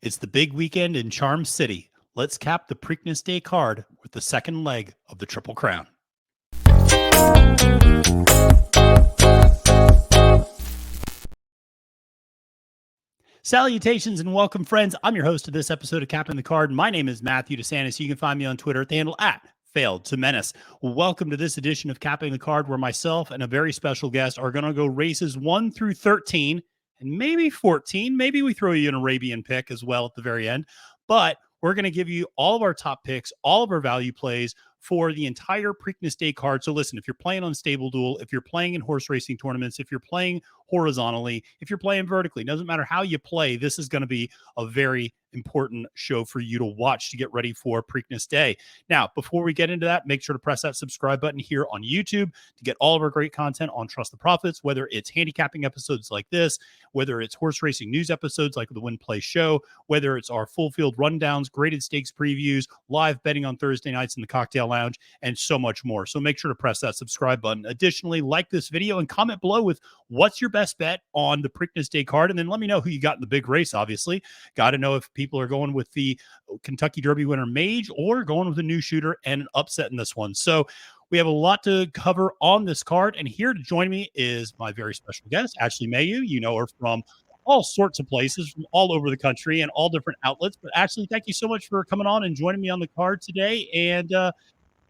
It's the big weekend in Charm City. Let's cap the Preakness Day card with the second leg of the Triple Crown. Salutations and welcome, friends. I'm your host of this episode of Capping the Card. My name is Matthew DeSantis. You can find me on Twitter at the handle at Failed to Menace. Welcome to this edition of Capping the Card, where myself and a very special guest are going to go races 1 through 13 and maybe 14. Maybe we throw you an Arabian pick as well at the very end. But we're going to give you all of our top picks, all of our value plays for the entire Preakness Day card. So listen, if you're playing on Stable Duel, if you're playing in horse racing tournaments, if you're playing horizontally, if you're playing vertically, doesn't matter how you play, this is going to be a very important show for you to watch to get ready for Preakness Day. Now, before we get into that, make sure to press that subscribe button here on YouTube to get all of our great content on Trust the Profits, whether it's handicapping episodes like this, whether it's horse racing news episodes like the Win Play Show, whether it's our full field rundowns, graded stakes previews, live betting on Thursday nights in the Cocktail Lounge, and so much more. So make sure to press that subscribe button. Additionally, like this video and comment below with what's your best bet on the Preakness Day card, and then let me know who you got in the big race. Obviously, got to know if people are going with the Kentucky Derby winner Mage or going with a new shooter and an upset in this one. So we have a lot to cover on this card, and here to join me is my very special guest, Ashley Mailloux. You know her from all sorts of places, from all over the country and all different outlets. But Ashley, thank you so much for coming on and joining me on the card today, and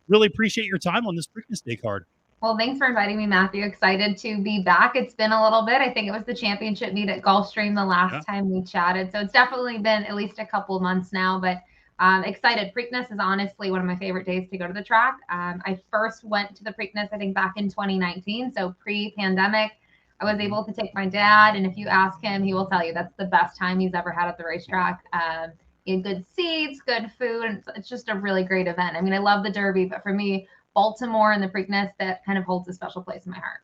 really appreciate your time on this Preakness Day card. Well, thanks for inviting me, Matthew. Excited to be back. It's been a little bit. I think it was the championship meet at Gulfstream the last time we chatted. So it's definitely been at least a couple months now, but excited. Preakness is honestly one of my favorite days to go to the track. I first went to the Preakness, I think, back in 2019. So pre-pandemic, I was able to take my dad. And if you ask him, he will tell you that's the best time he's ever had at the racetrack. In good seats, good food. And it's just a really great event. I mean, I love the Derby, but for me, Baltimore and the Preakness, that kind of holds a special place in my heart.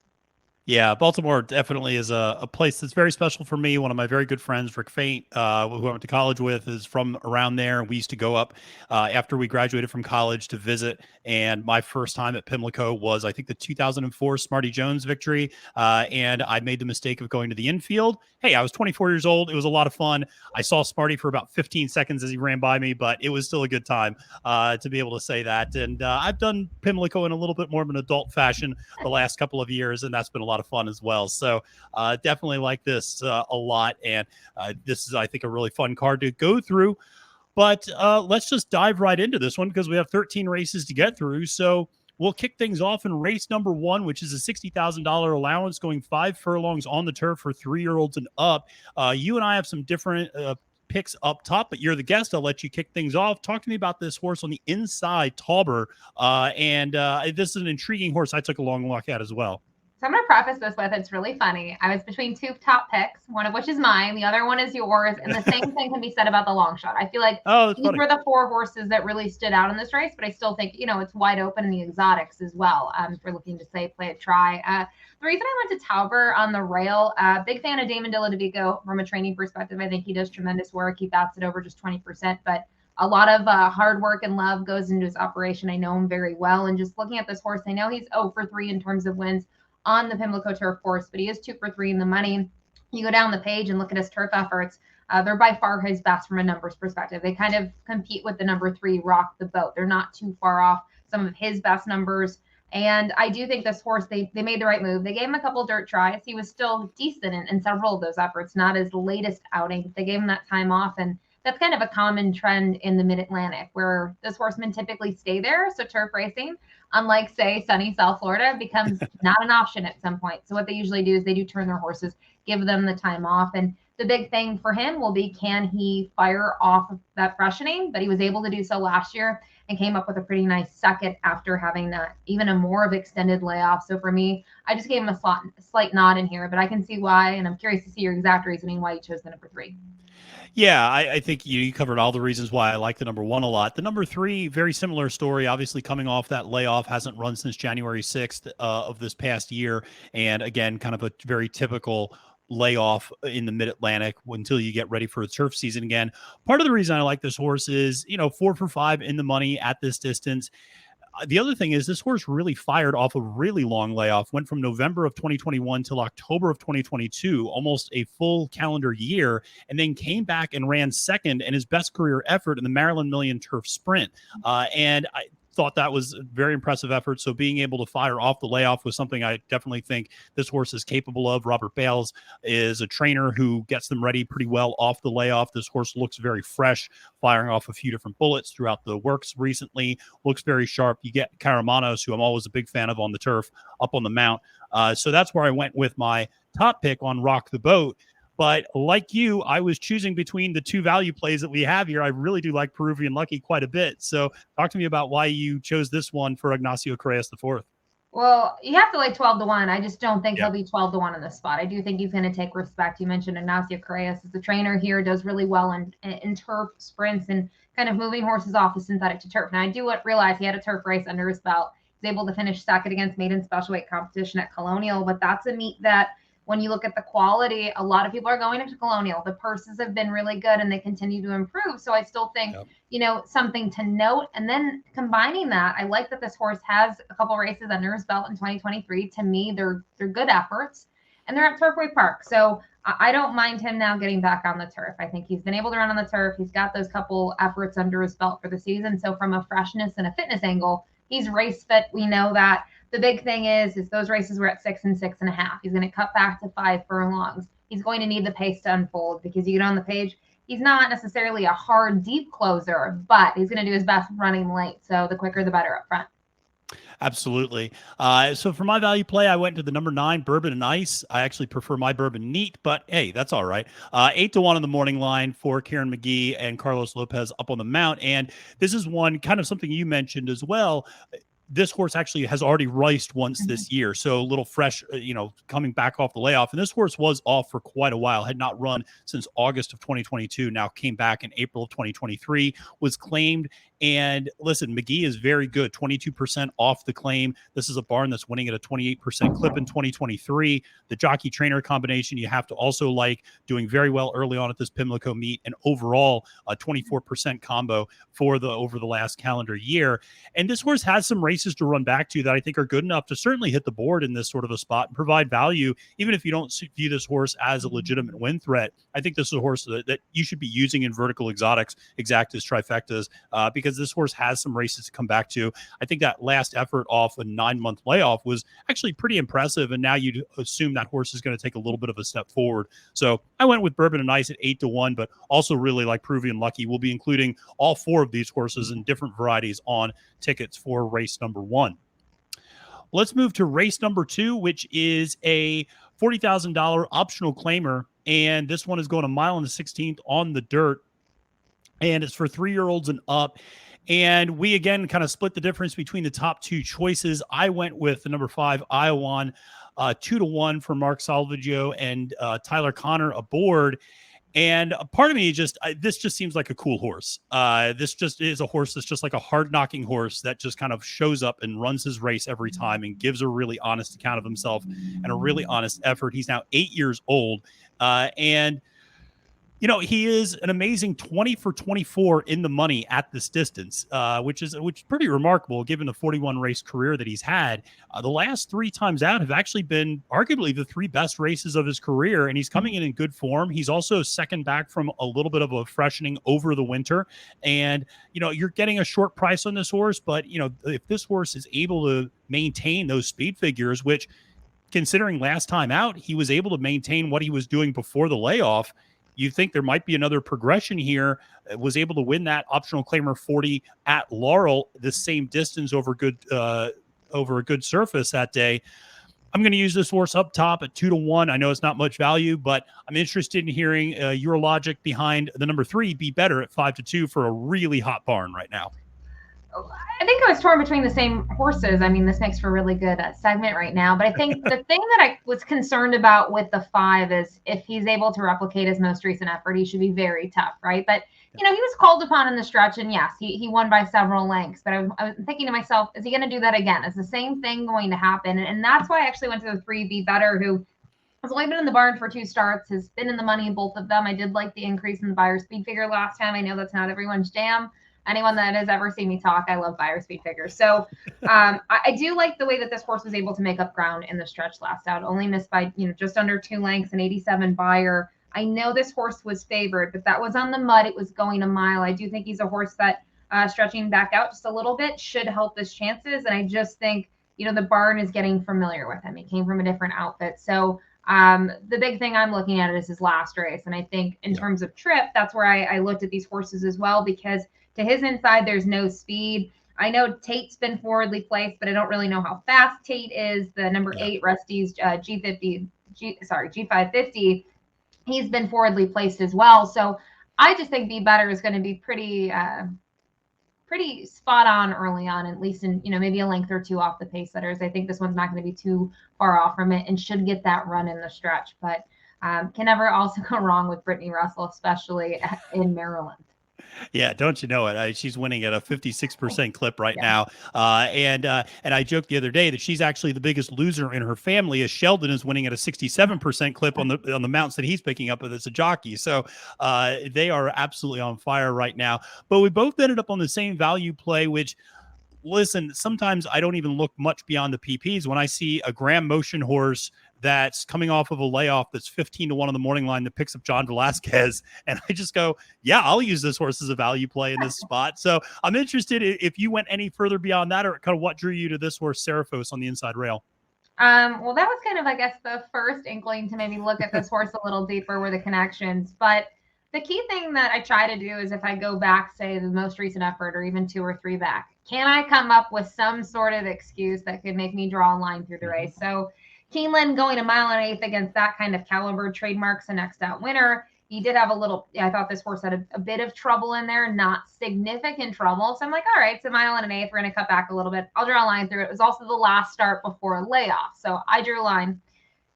Yeah, Baltimore definitely is a place that's very special for me. One of my very good friends, Rick Faint, who I went to college with, is from around there. We used to go up after we graduated from college to visit. And my first time at PIMLICO was, I think, the 2004 Smarty Jones victory. And I made the mistake of going to the infield. Hey, I was 24 years old. It was a lot of fun. I saw Smarty for about 15 seconds as he ran by me, but it was still a good time to be able to say that. And I've done PIMLICO in a little bit more of an adult fashion the last couple of years, and that's been a lot of fun as well. So definitely like this a lot. And this is, I think, a really fun card to go through. But let's just dive right into this one because we have 13 races to get through. So we'll kick things off in race number 1, which is a $60,000 allowance going 5 furlongs on the turf for 3-year-olds and up. You and I have some different picks up top, but you're the guest. I'll let you kick things off. Talk to me about this horse on the inside, Tauber. This is an intriguing horse I took a long look at as well. So I'm going to preface this with, it's really funny. I was between 2 top picks, one of which is mine. The other one is yours. And the same thing can be said about the long shot. I feel like these were the 4 horses that really stood out in this race, but I still think, it's wide open in the exotics as well. If we're looking to say, play a try. The reason I went to Tauber on the rail, big fan of Damon Dilladevico from a training perspective. I think he does tremendous work. He bats it over just 20%, but a lot of hard work and love goes into his operation. I know him very well. And just looking at this horse, I know he's 0 for 3 in terms of wins on the PIMLICO turf course, but he is 2 for 3 in the money. You go down the page and look at his turf efforts. They're by far his best from a numbers perspective. They kind of compete with the number 3 Rock the Boat. They're not too far off some of his best numbers. And I do think this horse, they made the right move. They gave him a couple dirt tries. He was still decent in several of those efforts, not his latest outing, but they gave him that time off. And that's kind of a common trend in the Mid-Atlantic where those horsemen typically stay there. So turf racing, unlike, say, sunny South Florida, becomes not an option at some point. So what they usually do is they do turn their horses, give them the time off. And the big thing for him will be, can he fire off that freshening? But he was able to do so last year and came up with a pretty nice second after having that even a more of extended layoff. So for me, I just gave him a slight nod in here, but I can see why. And I'm curious to see your exact reasoning why you chose the number 3. Yeah, I think you covered all the reasons why I like the number 1 a lot. The number 3, very similar story, obviously coming off that layoff, hasn't run since January 6th of this past year. And again, kind of a very typical layoff in the Mid-Atlantic until you get ready for the turf season again. Part of the reason I like this horse is, 4 for 5 in the money at this distance. The other thing is this horse really fired off a really long layoff, went from November of 2021 till October of 2022, almost a full calendar year, and then came back and ran second in his best career effort in the Maryland Million Turf Sprint. And I thought that was a very impressive effort. So being able to fire off the layoff was something I definitely think this horse is capable of. Robert Bales is a trainer who gets them ready pretty well off the layoff. This horse looks very fresh, firing off a few different bullets throughout the works recently, looks very sharp. You get Karamanos, who I'm always a big fan of on the turf, up on the mount. So that's where I went with my top pick on Rock the Boat. But like you, I was choosing between the two value plays that we have here. I really do like Peruvian Lucky quite a bit. So talk to me about why you chose this one for Ignacio Correas IV. Well, you have to like 12-1. I just don't think he'll be 12-1 in this spot. I do think he's going to take respect. You mentioned Ignacio Correas as the trainer here, does really well in turf sprints and kind of moving horses off the synthetic to turf. Now, I do realize he had a turf race under his belt. He's able to finish second against maiden special weight competition at Colonial, but that's a meet that when you look at the quality, a lot of people are going into Colonial. The purses have been really good and they continue to improve. So I still think, something to note. And then combining that, I like that this horse has a couple races under his belt in 2023. To me, they're good efforts and they're at Turfway Park. So I don't mind him now getting back on the turf. I think he's been able to run on the turf. He's got those couple efforts under his belt for the season. So from a freshness and a fitness angle, he's race fit. We know that. The big thing is those races were at 6 and 6.5. He's going to cut back to 5 furlongs. He's going to need the pace to unfold because you get on the page. He's not necessarily a hard, deep closer, but he's going to do his best running late. So the quicker, the better up front. Absolutely. So for my value play, I went to the number 9, Bourbon and Ice. I actually prefer my Bourbon neat, but hey, that's all right. 8-1 on the morning line for Kieran McGee and Carlos Lopez up on the mount. And this is one kind of something you mentioned as well. This horse actually has already raced once this year. So a little fresh, coming back off the layoff. And this horse was off for quite a while, had not run since August of 2022, now came back in April of 2023, was claimed. And listen, McGee is very good, 22% off the claim. This is a barn that's winning at a 28% clip in 2023. The jockey trainer combination you have to also like, doing very well early on at this Pimlico meet, and overall a 24% combo for over the last calendar year. And this horse has some races to run back to that I think are good enough to certainly hit the board in this sort of a spot and provide value, even if you don't view this horse as a legitimate win threat. I think this is a horse that you should be using in vertical exotics, exactas, trifectas, because this horse has some races to come back to. I think that last effort off a 9-month layoff was actually pretty impressive, and now you'd assume that horse is going to take a little bit of a step forward. So I went with Bourbon and Ice at 8-1, but also really like Peruvian Lucky. We'll be including all 4 of these horses in different varieties on tickets for race number 1. Let's move to race number 2, which is a $40,000 optional claimer, and this one is going a mile and the 16th on the dirt, and it's for 3-year-olds and up. And we, again, kind of split the difference between the top 2 choices. I went with the number 5, Iowan, 2-1 for Mark Salvaggio and Tyler Connor aboard. And part of me this just seems like a cool horse. This just is a horse that's just like a hard-knocking horse that just kind of shows up and runs his race every time and gives a really honest account of himself and a really honest effort. He's now 8 years old. And he is an amazing 20 for 24 in the money at this distance, which is pretty remarkable given the 41 race career that he's had. The last 3 times out have actually been arguably the 3 best races of his career, and he's coming in good form. He's also second back from a little bit of a freshening over the winter. And, you're getting a short price on this horse, but, if this horse is able to maintain those speed figures, which considering last time out, he was able to maintain what he was doing before the layoff, you think there might be another progression here. Was able to win that optional claimer 40 at Laurel, the same distance over a good surface that day. I'm going to use this horse up top at 2-1. I know it's not much value, but I'm interested in hearing your logic behind the number 3, Be Better, at 5-2 for a really hot barn right now. I think I was torn between the same horses. I mean, this makes for a really good segment right now. But I think the thing that I was concerned about with the 5 is if he's able to replicate his most recent effort, he should be very tough, right? But, he was called upon in the stretch, and yes, he won by several lengths. But I was thinking to myself, is he going to do that again? Is the same thing going to happen? And that's why I actually went to the 3, Be Better, who has only been in the barn for 2 starts, has been in the money in both of them. I did like the increase in the buyer speed figure last time. I know that's not everyone's jam. Anyone that has ever seen me talk, I love buyer speed figures. So I do like the way that this horse was able to make up ground in the stretch last out. Only missed by just under 2 lengths, an 87 buyer. I know this horse was favored, but that was on the mud. It was going a mile. I do think he's a horse that stretching back out just a little bit should help his chances. And I just think, the barn is getting familiar with him. He came from a different outfit. So the big thing I'm looking at is his last race. And I think in terms of trip, that's where I looked at these horses as well, because to his inside, there's no speed. I know Tate's been forwardly placed, but I don't really know how fast Tate is. The number 8 Rusty's G550. He's been forwardly placed as well. So I just think Be Better is going to be pretty spot on early on, at least in, maybe a length or two off the pace setters. I think this one's not going to be too far off from it and should get that run in the stretch, but can never also go wrong with Brittany Russell, especially in Maryland. Yeah, don't you know it? She's winning at a 56% clip right now. And I joked the other day that she's actually the biggest loser in her family, as Sheldon is winning at a 67% clip on the mounts that he's picking up as a jockey. So they are absolutely on fire right now. But we both ended up on the same value play, which, listen, sometimes I don't even look much beyond the PPs. When I see a Graham Motion horse that's coming off of a layoff that's 15-1 on the morning line that picks up John Velasquez, and I just go, yeah, I'll use this horse as a value play in this spot. So I'm interested if you went any further beyond that, or kind of what drew you to this horse, Seraphos, on the inside rail. Well, that was kind of, I guess, the first inkling to maybe look at this horse a little deeper, were the connections. But the key thing that I try to do is, if I go back, say, the most recent effort, or even 2 or 3 back, can I come up with some sort of excuse that could make me draw a line through the race? So Keeneland going a mile and 1/8 against that kind of caliber trademarks a next out winner. He did have I thought this horse had a bit of trouble in there, not significant trouble. So I'm like, all right, it's a mile and 1/8. We're going to cut back a little bit. I'll draw a line through it. It was also the last start before a layoff. So I drew a line,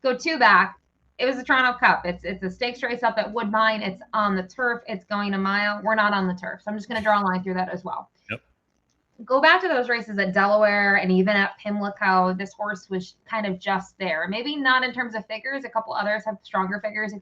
go 2 back. It was the Toronto Cup. It's a stakes race up at Woodbine. It's on the turf. It's going a mile. We're not on the turf. So I'm just going to draw a line through that as well. Yep. Go back to those races at Delaware and even at Pimlico. This horse was kind of just there. Maybe not in terms of figures. A couple others have stronger figures,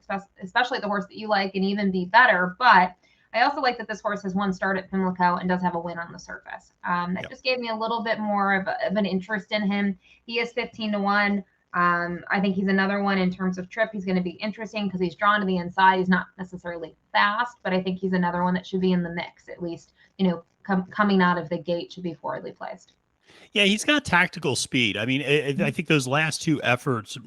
especially the horse that you like, and even Be Better. But I also like that this horse has 1 start at Pimlico and does have a win on the surface. That just gave me a little bit more of an interest in him. He is 15-1. I think he's another one in terms of trip. He's going to be interesting because he's drawn to the inside. He's not necessarily fast, but I think he's another one that should be in the mix, at least, coming out of the gate, should be forwardly placed. Yeah, he's got tactical speed. I mean, I think those last 2 efforts,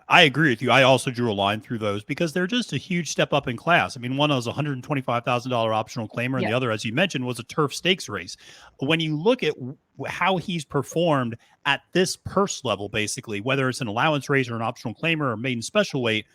I agree with you. I also drew a line through those because they're just a huge step up in class. I mean, one was a $125,000 optional claimer, and the other, as you mentioned, was a turf stakes race. When you look at how he's performed at this purse level, basically, whether it's an allowance race or an optional claimer or maiden special weight,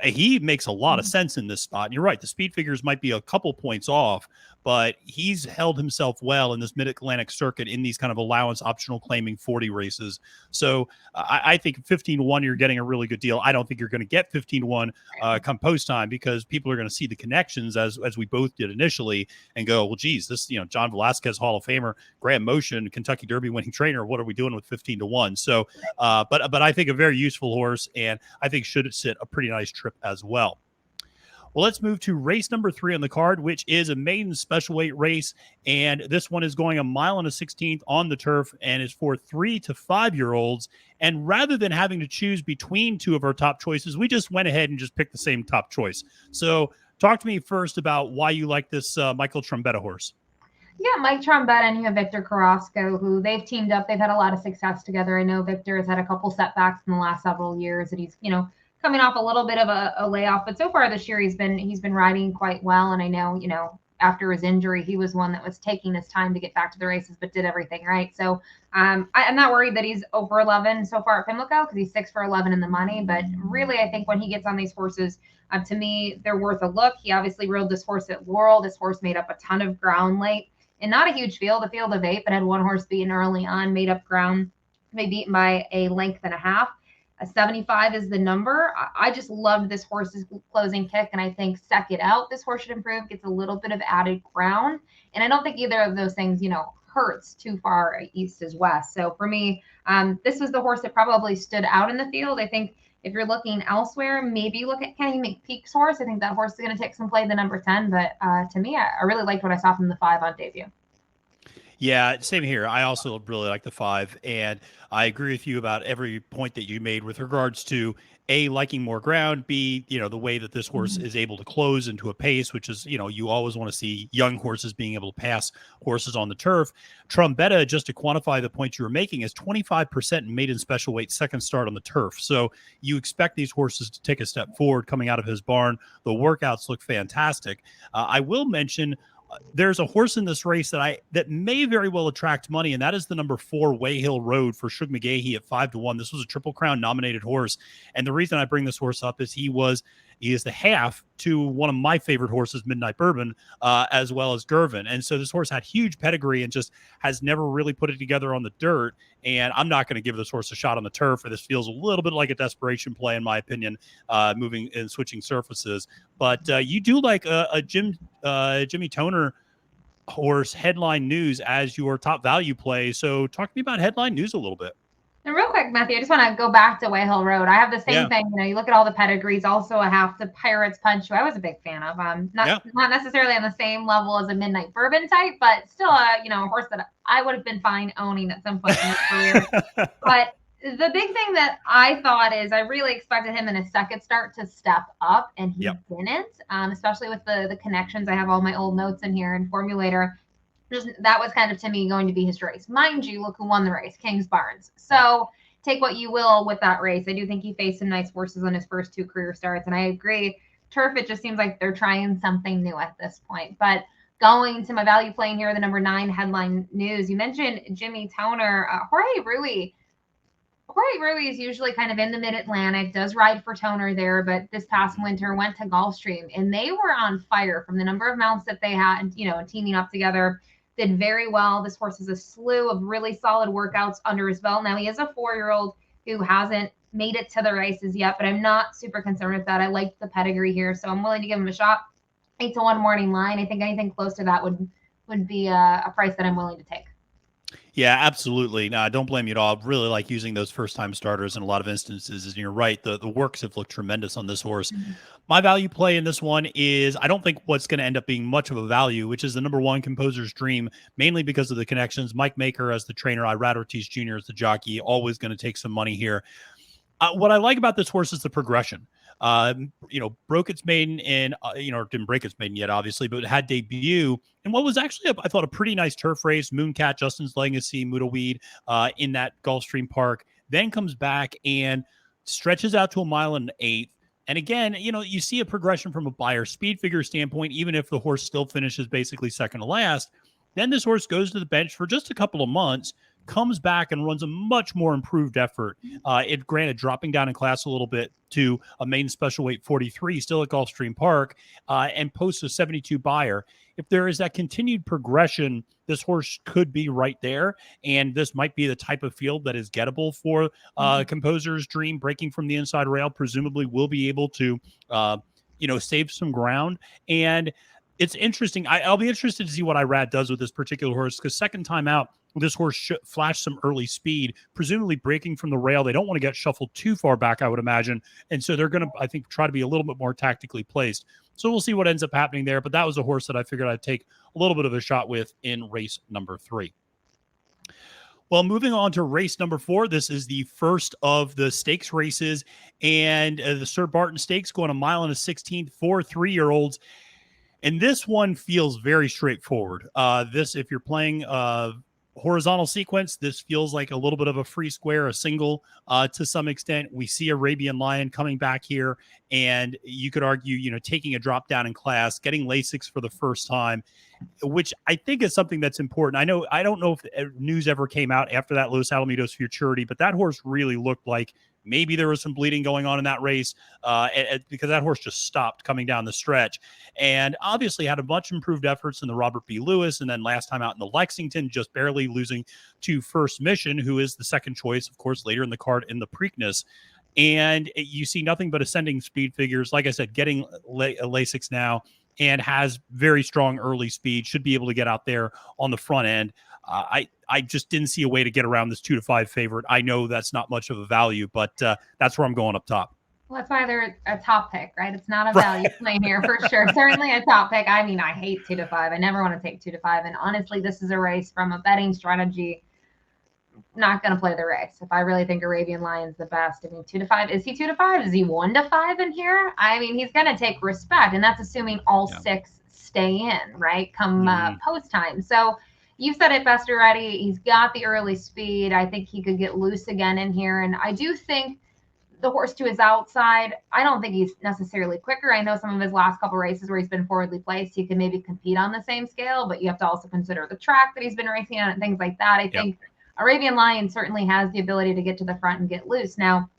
he makes a lot of sense in this spot. And you're right, the speed figures might be a couple points off, but he's held himself well in this Mid-Atlantic circuit in these kind of allowance optional claiming 40 races. So I think 15-1, you're getting a really good deal. I don't think you're going to get 15-1 come post time, because people are going to see the connections as we both did initially and go, well, geez, this, John Velasquez, Hall of Famer, Graham Motion, Kentucky Derby winning trainer. What are we doing with 15-1? So, but I think a very useful horse, and I think should sit a pretty nice trip as well. Well, let's move to race number 3 on the card, which is a maiden special weight race. And this one is going a mile and a 16th on the turf and is for 3 to 5-year-olds. And rather than having to choose between 2 of our top choices, we just went ahead and just picked the same top choice. So talk to me first about why you like this Michael Trombetta horse. Yeah, Mike Trombetta, and you have Victor Carrasco, who they've teamed up. They've had a lot of success together. I know Victor has had a couple setbacks in the last several years, and he's, coming off a little bit of a layoff, but so far this year he's been riding quite well. And I know, after his injury, he was one that was taking his time to get back to the races, but did everything right. So I'm not worried that he's over 11 so far at Pimlico, because he's 6 for 11 in the money. But really, I think when he gets on these horses, to me, they're worth a look. He obviously rode this horse at Laurel. This horse made up a ton of ground late, and not a huge field, a field of 8, but had 1 horse beaten early on, made up ground, maybe beaten by a length and a half. A 75 is the number. I just loved this horse's closing kick, and I think second out, this horse should improve, gets a little bit of added ground. And I don't think either of those things, hurts too far east as west. So for me, this was the horse that probably stood out in the field. I think, If you're looking elsewhere, maybe look at Kenny McPeak's horse. I think that horse is going to take some play, the number 10. But to me, I really liked what I saw from the 5 on debut. Yeah, same here. I also really like the 5, and I agree with you about every point that you made with regards to A, liking more ground, B, the way that this horse is able to close into a pace, which is, you always want to see young horses being able to pass horses on the turf. Trombetta, just to quantify the point you were making, is 25% in maiden special weight second start on the turf. So you expect these horses to take a step forward coming out of his barn. The workouts look fantastic. I will mention there's a horse in this race that may very well attract money, and that is the number 4 Wayhill Road for Shug McGahee at 5-1. This was a Triple Crown nominated horse, and the reason I bring this horse up is he is the half to one of my favorite horses, Midnight Bourbon, as well as Gervin. And so this horse had huge pedigree and just has never really put it together on the dirt. And I'm not going to give this horse a shot on the turf. This feels a little bit like a desperation play, in my opinion, moving and switching surfaces. But you do like a Jimmy Toner horse, Headline News, as your top value play. So talk to me about Headline News a little bit. And real quick, Matthew, I just want to go back to Wayhill Road. I have the same thing. You look at all the pedigrees. Also, a half to Pirates Punch, who I was a big fan of. Not necessarily on the same level as a Midnight Bourbon type, but still a horse that I would have been fine owning at some point in his career. But the big thing that I thought is I really expected him in his second start to step up, and he didn't. Especially with the connections. I have all my old notes in here in Formulator. That was kind of, to me, going to be his race. Mind you, look who won the race, Kings Barnes. So take what you will with that race. I do think he faced some nice horses on his first 2 career starts, and I agree. Turf, it just seems like they're trying something new at this point. But going to my value playing here, the number 9 Headline News, you mentioned Jimmy Toner. Jorge Rui is usually kind of in the Mid-Atlantic, does ride for Toner there, but this past winter went to Gulfstream, and they were on fire from the number of mounts that they had, and teaming up together. Did very well. This horse has a slew of really solid workouts under his belt. Now, he is a 4-year-old who hasn't made it to the races yet, but I'm not super concerned with that. I like the pedigree here, so I'm willing to give him a shot. 8-1 morning line. I think anything close to that would be a price that I'm willing to take. Yeah, absolutely. No, I don't blame you at all. I really like using those first-time starters in a lot of instances. And you're right, the works have looked tremendous on this horse. My value play in this one is, I don't think what's going to end up being much of a value, which is the number 1 Composer's Dream, mainly because of the connections. Mike Maker as the trainer, Irad Ortiz Jr. as the jockey, always going to take some money here. What I like about this horse is the progression. Broke its maiden in, didn't break its maiden yet, obviously, but it had debut. And what was actually, I thought, a pretty nice turf race, Mooncat, Justin's Legacy, Mudaweed, in that Gulfstream Park, then comes back and stretches out to 1 mile and 1/8. And again, you see a progression from a buyer speed figure standpoint, even if the horse still finishes basically second to last. Then this horse goes to the bench for just a couple of months, comes back and runs a much more improved effort. It granted dropping down in class a little bit to a maiden special weight 43, still at Gulfstream Park, and posts a 72 buyer. If there is that continued progression, this horse could be right there, and this might be the type of field that is gettable for Composer's Dream. Breaking from the inside rail, presumably will be able to, save some ground. And it's interesting. I'll be interested to see what Irad does with this particular horse, because second time out, this horse flashed some early speed, presumably breaking from the rail. They don't want to get shuffled too far back, I would imagine. And so they're going to, I think, try to be a little bit more tactically placed. So we'll see what ends up happening there. But that was a horse that I figured I'd take a little bit of a shot with in race number 3. Well, moving on to race number 4, this is the first of the stakes races, and the Sir Barton Stakes going 1 mile and 1/16 for 3-year-olds. And this one feels very straightforward. If you're playing horizontal sequence, this feels like a little bit of a free square, a single to some extent. We see Arabian Lion coming back here, and you could argue, taking a drop down in class, getting Lasix for the first time, which I think is something that's important. I don't know if news ever came out after that Los Alamitos Futurity, but that horse really looked like maybe there was some bleeding going on in that race because that horse just stopped coming down the stretch, and obviously had a much improved efforts in the Robert B. Lewis, and then last time out in the Lexington, just barely losing to First Mission, who is the second choice, of course, later in the card in the Preakness. And you see nothing but ascending speed figures. Like I said, getting Lasix now, and has very strong early speed, should be able to get out there on the front end. I just didn't see a way to get around this 2-5 favorite. I know that's not much of a value, but that's where I'm going up top. Well, that's why they're a top pick, right? It's not a value play here for sure. Certainly a top pick. I mean, I hate 2 to 5. I never want to take 2 to 5. And honestly, this is a race from a betting strategy. Not going to play the race. If I really think Arabian Lion's the best, I mean, 2 to 5. Is he 2 to 5? Is he 1 to 5 in here? I mean, he's going to take respect, and that's assuming all 6 stay in, right? Come post time. So you said it best already. He's got the early speed. I think he could get loose again in here, and I do think the horse to his outside, I don't think he's necessarily quicker. I know some of his last couple races where he's been forwardly placed, he can maybe compete on the same scale, but you have to also consider the track that he's been racing on and things like that. I think Arabian Lion certainly has the ability to get to the front and get loose. Now,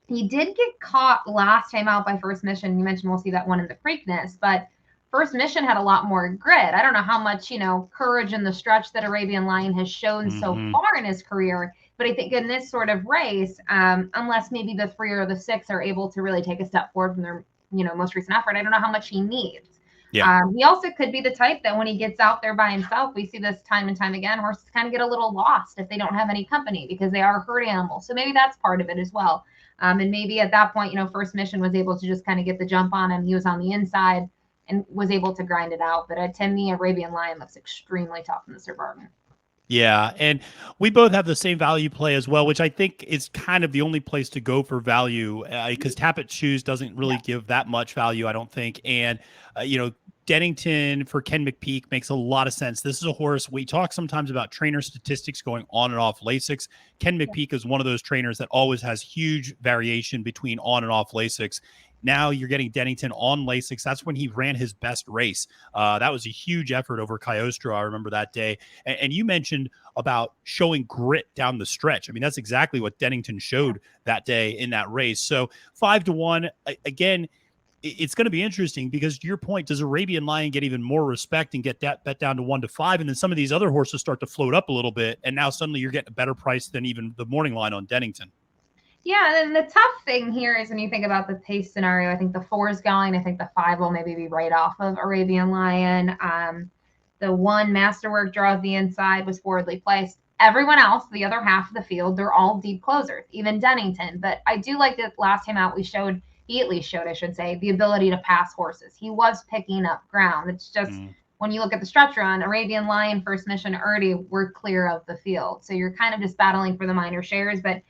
he did get caught last time out by First Mission. You mentioned we'll see that one in the Preakness, but First Mission had a lot more grit. I don't know how much, courage in the stretch that Arabian Lion has shown so far in his career. But I think in this sort of race, unless maybe the 3 or the 6 are able to really take a step forward from their, most recent effort, I don't know how much he needs. Yeah. He also could be the type that when he gets out there by himself, we see this time and time again, horses kind of get a little lost if they don't have any company because they are herd animals. So maybe that's part of it as well. And maybe at that point, First Mission was able to just kind of get the jump on him. He was on the inside and was able to grind it out. But to me, Arabian Lion looks extremely tough in the Suburban. Yeah, and we both have the same value play as well, which I think is kind of the only place to go for value because Tappet Shoes doesn't really give that much value, I don't think. And, Dennington for Ken McPeek makes a lot of sense. This is a horse. We talk sometimes about trainer statistics going on and off Lasix. Ken McPeek is one of those trainers that always has huge variation between on and off Lasix. Now you're getting Dennington on Lasix. That's when he ran his best race. That was a huge effort over Cagliostro. I remember that day. And you mentioned about showing grit down the stretch. I mean, that's exactly what Dennington showed that day in that race. So 5 to 1, again, it's going to be interesting because to your point, does Arabian Lion get even more respect and get that bet down to 1 to 5? And then some of these other horses start to float up a little bit. And now suddenly you're getting a better price than even the morning line on Dennington. Yeah, and the tough thing here is when you think about the pace scenario, I think the 4 is going. I think the 5 will maybe be right off of Arabian Lion. The 1 Masterwork draws the inside, was forwardly placed. Everyone else, the other half of the field, they're all deep closers, even Dennington. But I do like that last time out he at least showed, I should say, the ability to pass horses. He was picking up ground. It's just when you look at the stretch run, Arabian Lion, First Mission, Erdy were clear of the field. So you're kind of just battling for the minor shares. But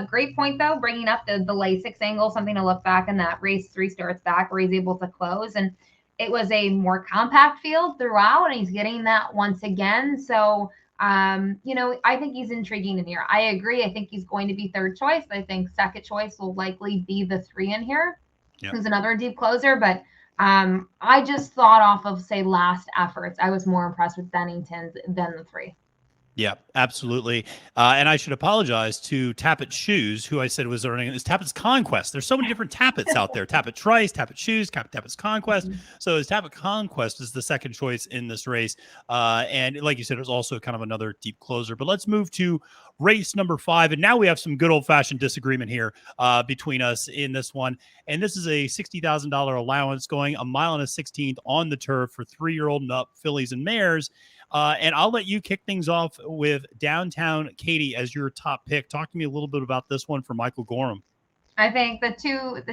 great point, though, bringing up the Lasix angle, something to look back in that race 3 starts back where he's able to close. And it was a more compact field throughout, and he's getting that once again. So, I think he's intriguing in here. I agree. I think he's going to be 3rd choice. I think 2nd choice will likely be the 3 in here, who's another deep closer. But I just thought off of, say, last efforts, I was more impressed with Dennington than the 3. Yeah, absolutely. And I should apologize to Tappet Shoes, who I said was earning is Tappet's Conquest. There's so many different Tappets out there. Tappet Trice, Tappet Shoes, Tappet's Conquest. So his Tappet Conquest is the 2nd choice in this race. And like you said, it was also kind of another deep closer. But let's move to race number 5. And now we have some good old-fashioned disagreement here between us in this one. And this is a $60,000 allowance going a mile and a 16th on the turf for 3-year-old and up fillies and mares. And I'll let you kick things off with Downtown Katie as your top pick. Talk to me a little bit about this one for Michael Gorham. I think the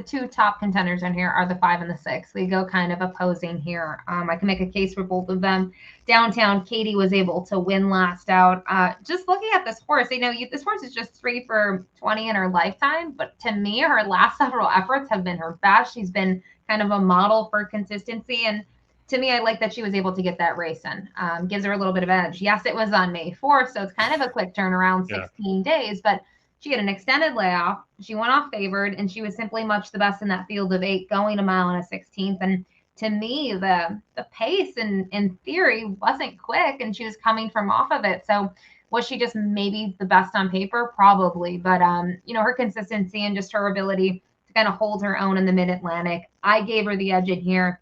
two top contenders in here are the 5 and the 6. We go kind of opposing here. I can make a case for both of them. Downtown Katie was able to win last out. Just looking at this horse, this horse is just 3 for 20 in her lifetime. But to me, her last several efforts have been her best. She's been kind of a model for consistency. And to me, I like that she was able to get that race in. Gives her a little bit of edge. Yes, it was on May 4th, so it's kind of a quick turnaround, 16 days. But she had an extended layoff. She went off favored, and she was simply much the best in that field of 8, going a mile and a 16th. And to me, the pace in theory wasn't quick, and she was coming from off of it. So was she just maybe the best on paper? Probably. But, her consistency and just her ability to kind of hold her own in the Mid-Atlantic, I gave her the edge in here.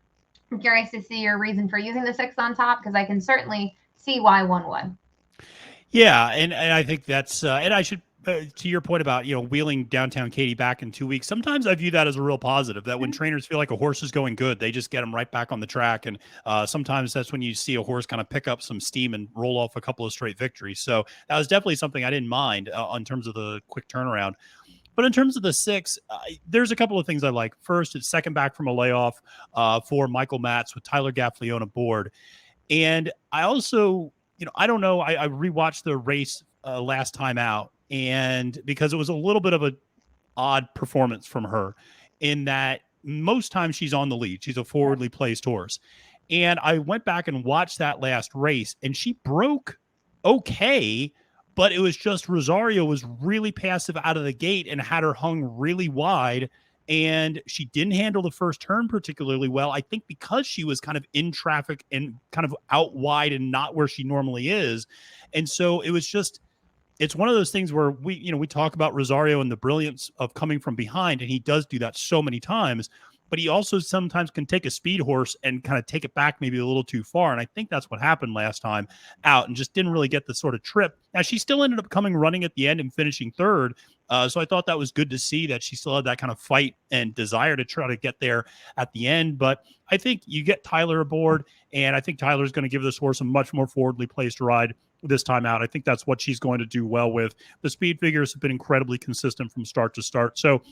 I'm curious to see your reason for using the 6 on top, because I can certainly see why one would. Yeah, and I think that's and I should to your point about wheeling Downtown Katie back in 2 weeks. Sometimes I view that as a real positive. That when trainers feel like a horse is going good, they just get them right back on the track. And sometimes that's when you see a horse kind of pick up some steam and roll off a couple of straight victories. So that was definitely something I didn't mind in terms of the quick turnaround. But in terms of the 6, there's a couple of things I like. First, it's second back from a layoff for Michael Matz with Tyler Gaffalione aboard. And I also, I don't know, I rewatched the race last time out, and because it was a little bit of an odd performance from her in that most times she's on the lead. She's a forwardly placed horse. And I went back and watched that last race, and she broke okay, but it was just Rosario was really passive out of the gate and had her hung really wide, and she didn't handle the first turn particularly well. I think because she was kind of in traffic and kind of out wide and not where she normally is. And so it was just, it's one of those things where we talk about Rosario and the brilliance of coming from behind, and he does do that so many times, but he also sometimes can take a speed horse and kind of take it back maybe a little too far. And I think that's what happened last time out, and just didn't really get the sort of trip. Now, she still ended up coming running at the end and finishing third. So I thought that was good to see that she still had that kind of fight and desire to try to get there at the end. But I think you get Tyler aboard, and I think Tyler's going to give this horse a much more forwardly placed ride this time out. I think that's what she's going to do well with. The speed figures have been incredibly consistent from start to start. So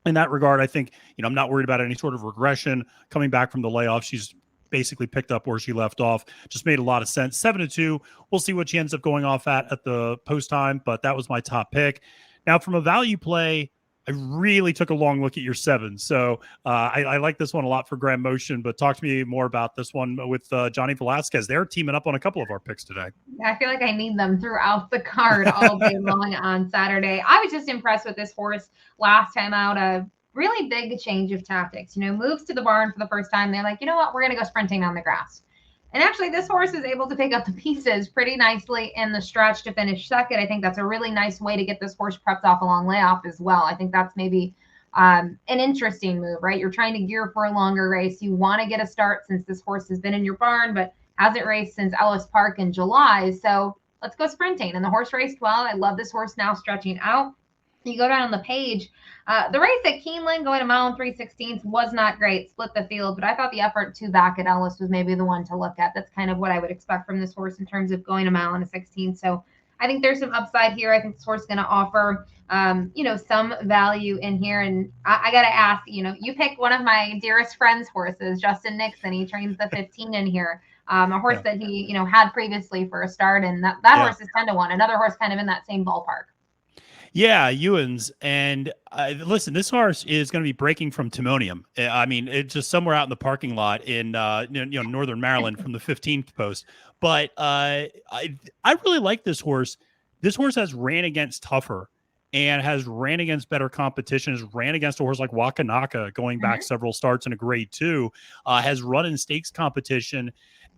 in that regard, I think, I'm not worried about any sort of regression coming back from the layoff. She's basically picked up where she left off. Just made a lot of sense. 7-2. We'll see what she ends up going off at the post time, but that was my top pick. Now, from a value play, I really took a long look at your 7. So I like this one a lot for Grand Motion, but talk to me more about this one with Johnny Velasquez. They're teaming up on a couple of our picks today. I feel like I need them throughout the card all day long on Saturday. I was just impressed with this horse last time out. A really big change of tactics, moves to the barn for the first time. They're like, you know what, we're going to go sprinting on the grass. And actually, this horse is able to pick up the pieces pretty nicely in the stretch to finish second. I think that's a really nice way to get this horse prepped off a long layoff as well. I think that's maybe an interesting move, right? You're trying to gear for a longer race. You want to get a start since this horse has been in your barn, but hasn't raced since Ellis Park in July. So let's go sprinting. And the horse raced well. I love this horse now stretching out. You go down the page. The race at Keeneland going a mile and 3/16 was not great, split the field, but I thought the effort 2 back at Ellis was maybe the one to look at. That's kind of what I would expect from this horse in terms of going a mile and a 16. So I think there's some upside here. I think this horse is going to offer, some value in here. And I got to ask, you pick one of my dearest friend's horses, Justin Nixon. He trains the 15 in here. A horse that he, had previously for a start. And that horse is 10-1. Another horse kind of in that same ballpark. Yeah, Ewan's. And listen, this horse is going to be breaking from Timonium. I mean, it's just somewhere out in the parking lot in Northern Maryland from the 15th post. But I really like this horse. This horse has ran against tougher and has ran against better competition, has ran against a horse like Wakanaka going back several starts in a grade 2, has run in stakes competition.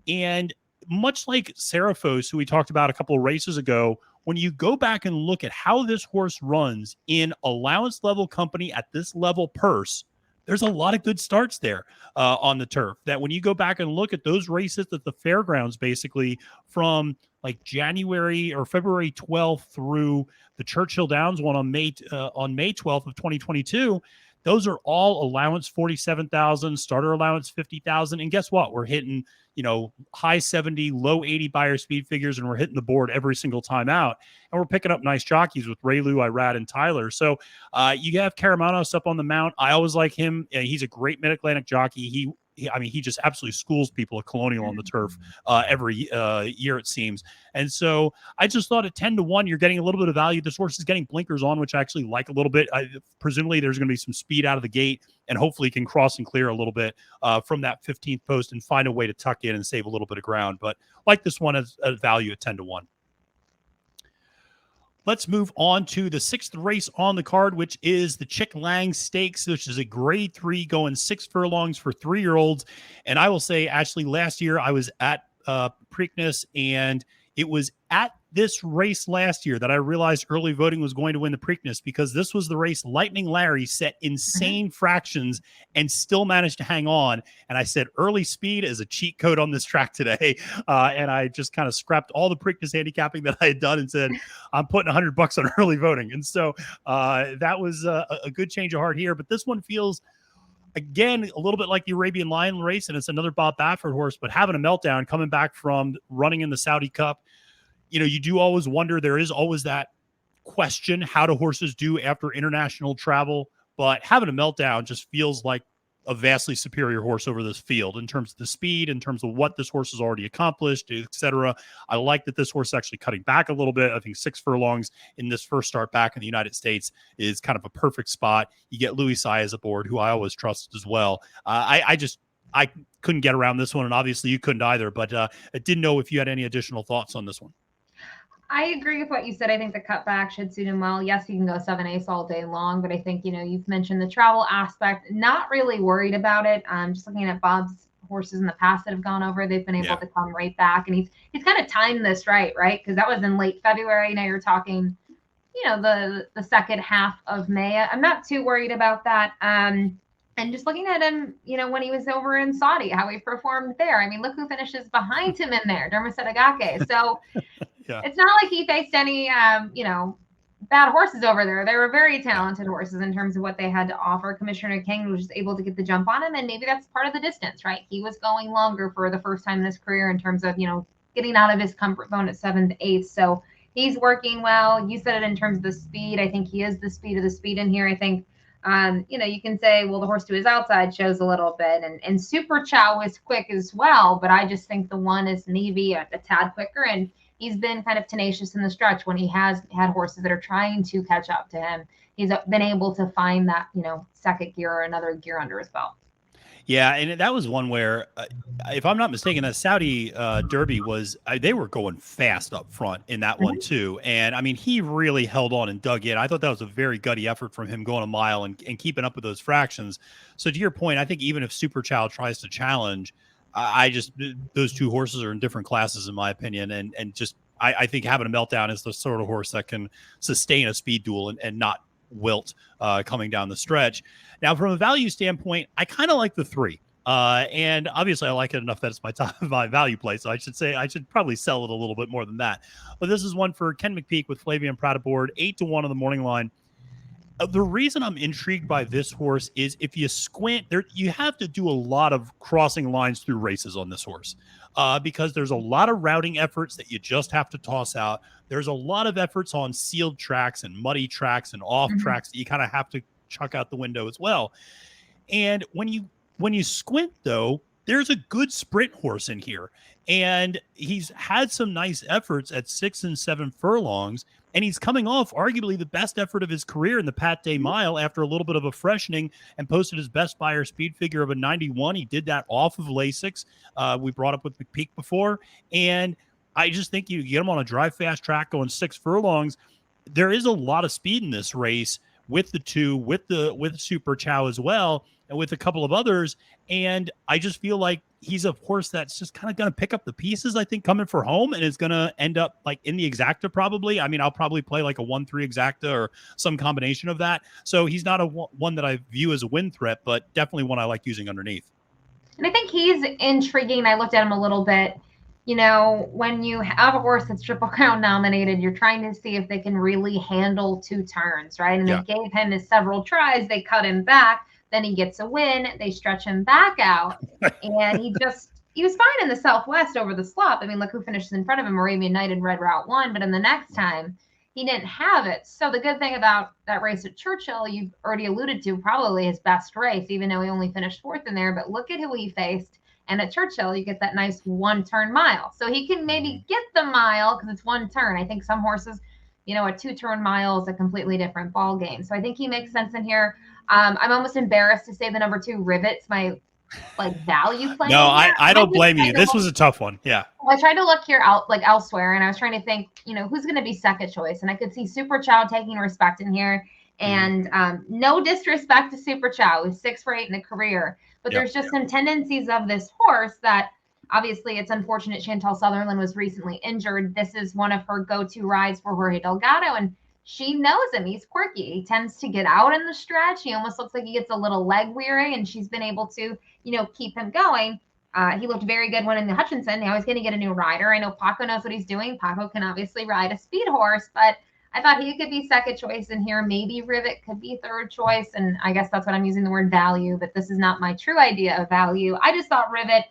And much like Seraphos, who we talked about a couple of races ago, when you go back and look at how this horse runs in allowance level company at this level purse, there's a lot of good starts there on the turf. That when you go back and look at those races at the fairgrounds, basically from like January or February 12th through the Churchill Downs one on May 12th of 2022, those are all allowance 47,000, starter allowance 50,000. And guess what? We're hitting, high 70, low 80 buyer speed figures, and we're hitting the board every single time out. And we're picking up nice jockeys with Raylu, Irad, and Tyler. So you have Karamanos up on the mount. I always like him. He's a great Mid-Atlantic jockey. He just absolutely schools people at Colonial on the turf every year, it seems. And so I just thought at 10-1, you're getting a little bit of value. This horse is getting blinkers on, which I actually like a little bit. Presumably there's going to be some speed out of the gate, and hopefully can cross and clear a little bit from that 15th post and find a way to tuck in and save a little bit of ground. But like this one as a value at 10-1. Let's move on to the 6th race on the card, which is the Chick Lang Stakes, which is a grade 3 going 6 furlongs for 3-year-olds. And I will say, Ashley, last year I was at Preakness, and it was at this race last year that I realized early voting was going to win the Preakness, because this was the race Lightning Larry set insane fractions and still managed to hang on. And I said early speed is a cheat code on this track today. And I just kind of scrapped all the Preakness handicapping that I had done and said, I'm putting $100 on early voting. And so that was a good change of heart here. But this one feels, again, a little bit like the Arabian Lion race, and it's another Bob Baffert horse, but having a meltdown coming back from running in the Saudi Cup. You do always wonder, there is always that question how do horses do after international travel, but Having a Meltdown just feels like a vastly superior horse over this field in terms of the speed, in terms of what this horse has already accomplished, etc. I like that this horse is actually cutting back a little bit. I think 6 furlongs in this first start back in the United States is kind of a perfect spot. You get Louis Saez aboard, who I always trust as well. I couldn't get around this one, and obviously you couldn't either, but I didn't know if you had any additional thoughts on this one. I agree with what you said. I think the cutback should suit him well. Yes, he can go 7/8 all day long, but I think, you've mentioned the travel aspect. Not really worried about it. Just looking at Bob's horses in the past that have gone over, they've been able to come right back. And he's kind of timed this right? Because that was in late February. Now you're talking, the second half of May. I'm not too worried about that. And just looking at him, when he was over in Saudi, how he performed there. I mean, look who finishes behind him in there, Dermot Sedagake. So it's not like he faced any, bad horses over there. They were very talented horses in terms of what they had to offer. Commissioner King was just able to get the jump on him, and maybe that's part of the distance, right? He was going longer for the first time in his career in terms of, getting out of his comfort zone at 7th, 8th. So he's working well. You said it in terms of the speed. I think he is the speed of the speed in here. I think, you can say, well, the horse to his outside shows a little bit, and Super Chow is quick as well, but I just think the one is maybe a tad quicker, and he's been kind of tenacious in the stretch when he has had horses that are trying to catch up to him. He's been able to find that, second gear or another gear under his belt. Yeah, and that was one where, if I'm not mistaken, that Saudi Derby was, they were going fast up front in that one too. And I mean, he really held on and dug in. I thought that was a very gutty effort from him going a mile and keeping up with those fractions. So to your point, I think even if Super Child tries to challenge, those two horses are in different classes in my opinion. And I think Having a Meltdown is the sort of horse that can sustain a speed duel and not wilt coming down the stretch. Now, from a value standpoint, I kind of like the 3. And obviously I like it enough that it's my value play. So I should probably sell it a little bit more than that. But this is one for Ken McPeak with Flavian Pratt aboard, 8-1 on the morning line. The reason I'm intrigued by this horse is if you squint there, you have to do a lot of crossing lines through races on this horse because there's a lot of routing efforts that you just have to toss out. There's a lot of efforts on sealed tracks and muddy tracks and off tracks that you kind of have to chuck out the window as well. And when you squint though, there's a good sprint horse in here, and he's had some nice efforts at 6 and 7 furlongs. And he's coming off arguably the best effort of his career in the Pat Day Mile after a little bit of a freshening and posted his best Beyer speed figure of a 91. He did that off of Lasix. We brought up with McPeak before. And I just think you get him on a dry, fast track going 6 furlongs. There is a lot of speed in this race with the 2, with Super Chow as well, and with a couple of others. And I just feel like he's a horse that's just kind of going to pick up the pieces, I think, coming for home, and is going to end up like in the exacta probably. I mean, I'll probably play like a 1-3 exacta or some combination of that. So he's not one that I view as a win threat, but definitely one I like using underneath. And I think he's intriguing. I looked at him a little bit. When you have a horse that's Triple Crown nominated, you're trying to see if they can really handle 2 turns, right? And they gave him his several tries. They cut him back. Then he gets a win. They stretch him back out. And he was fine in the Southwest over the slop. I mean, look who finishes in front of him, Arabian Night and Red Route 1. But in the next time, he didn't have it. So the good thing about that race at Churchill, you've already alluded to, probably his best race, even though he only finished 4th in there. But look at who he faced. And at Churchill, you get that nice 1-turn mile. So he can maybe get the mile because it's 1 turn. I think some horses, a 2-turn mile is a completely different ball game. So I think he makes sense in here. I'm almost embarrassed to say the number 2 Rivet's my value play. No, I don't blame you. This was a tough one. Yeah. I tried to look here elsewhere, and I was trying to think, who's going to be second choice. And I could see Super Chow taking respect in here. And no disrespect to Super Chow, who's 6 for 8 in the career. But there's just some tendencies of this horse that obviously it's unfortunate Chantal Sutherland was recently injured. This is one of her go-to rides for Jorge Delgado, and she knows him. He's quirky. He tends to get out in the stretch. He almost looks like he gets a little leg weary, and she's been able to, keep him going. He looked very good when in the Hutchinson. Now he's going to get a new rider. I know Paco knows what he's doing. Paco can obviously ride a speed horse, but I thought he could be second choice in here. Maybe Rivet could be third choice. And I guess that's what I'm using the word value, but this is not my true idea of value. I just thought Rivet,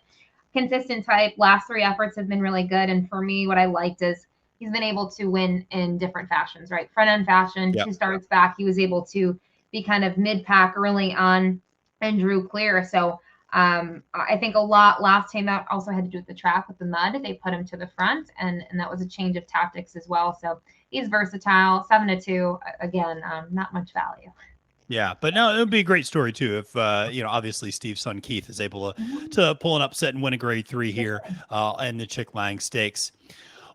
consistent type, last 3 efforts have been really good. And for me, what I liked is he's been able to win in different fashions, right? Front end fashion, 2 starts back, he was able to be kind of mid-pack early on and drew clear. So I think a lot last time out also had to do with the track with the mud. They put him to the front, and that was a change of tactics as well. So he's versatile. 7-2, again, not much value. Yeah, but no, it would be a great story too if obviously Steve's son Keith is able to pull an upset and win a grade 3 here in the Chick Lang Stakes.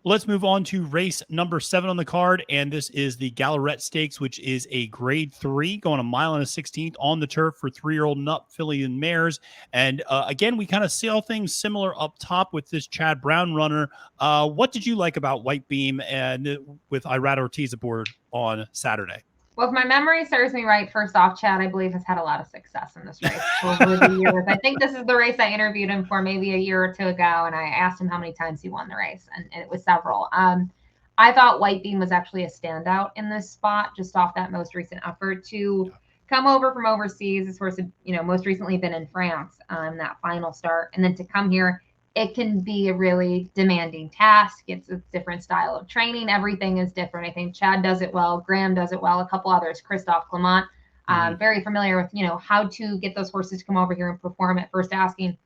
Let's move on to race number 7 on the card, and this is the Gallaret Stakes, which is a grade 3 going 1 mile and a 16th on the turf for 3-year-old nut filly and mares. And again, we kind of see all things similar up top with this Chad Brown runner. What did you like about White Beam and with Irad Ortiz aboard on Saturday? Well, if my memory serves me right, first off, Chad, I believe, has had a lot of success in this race over the years. I think this is the race I interviewed him for maybe a year or 2 ago, and I asked him how many times he won the race, and it was several. I thought White Beam was actually a standout in this spot, just off that most recent effort to come over from overseas. This horse had, most recently been in France that final start, and then to come here. It can be a really demanding task. It's a different style of training. Everything is different. I think Chad does it well. Graham does it well. A couple others, Christophe Clement, very familiar with, how to get those horses to come over here and perform at first asking.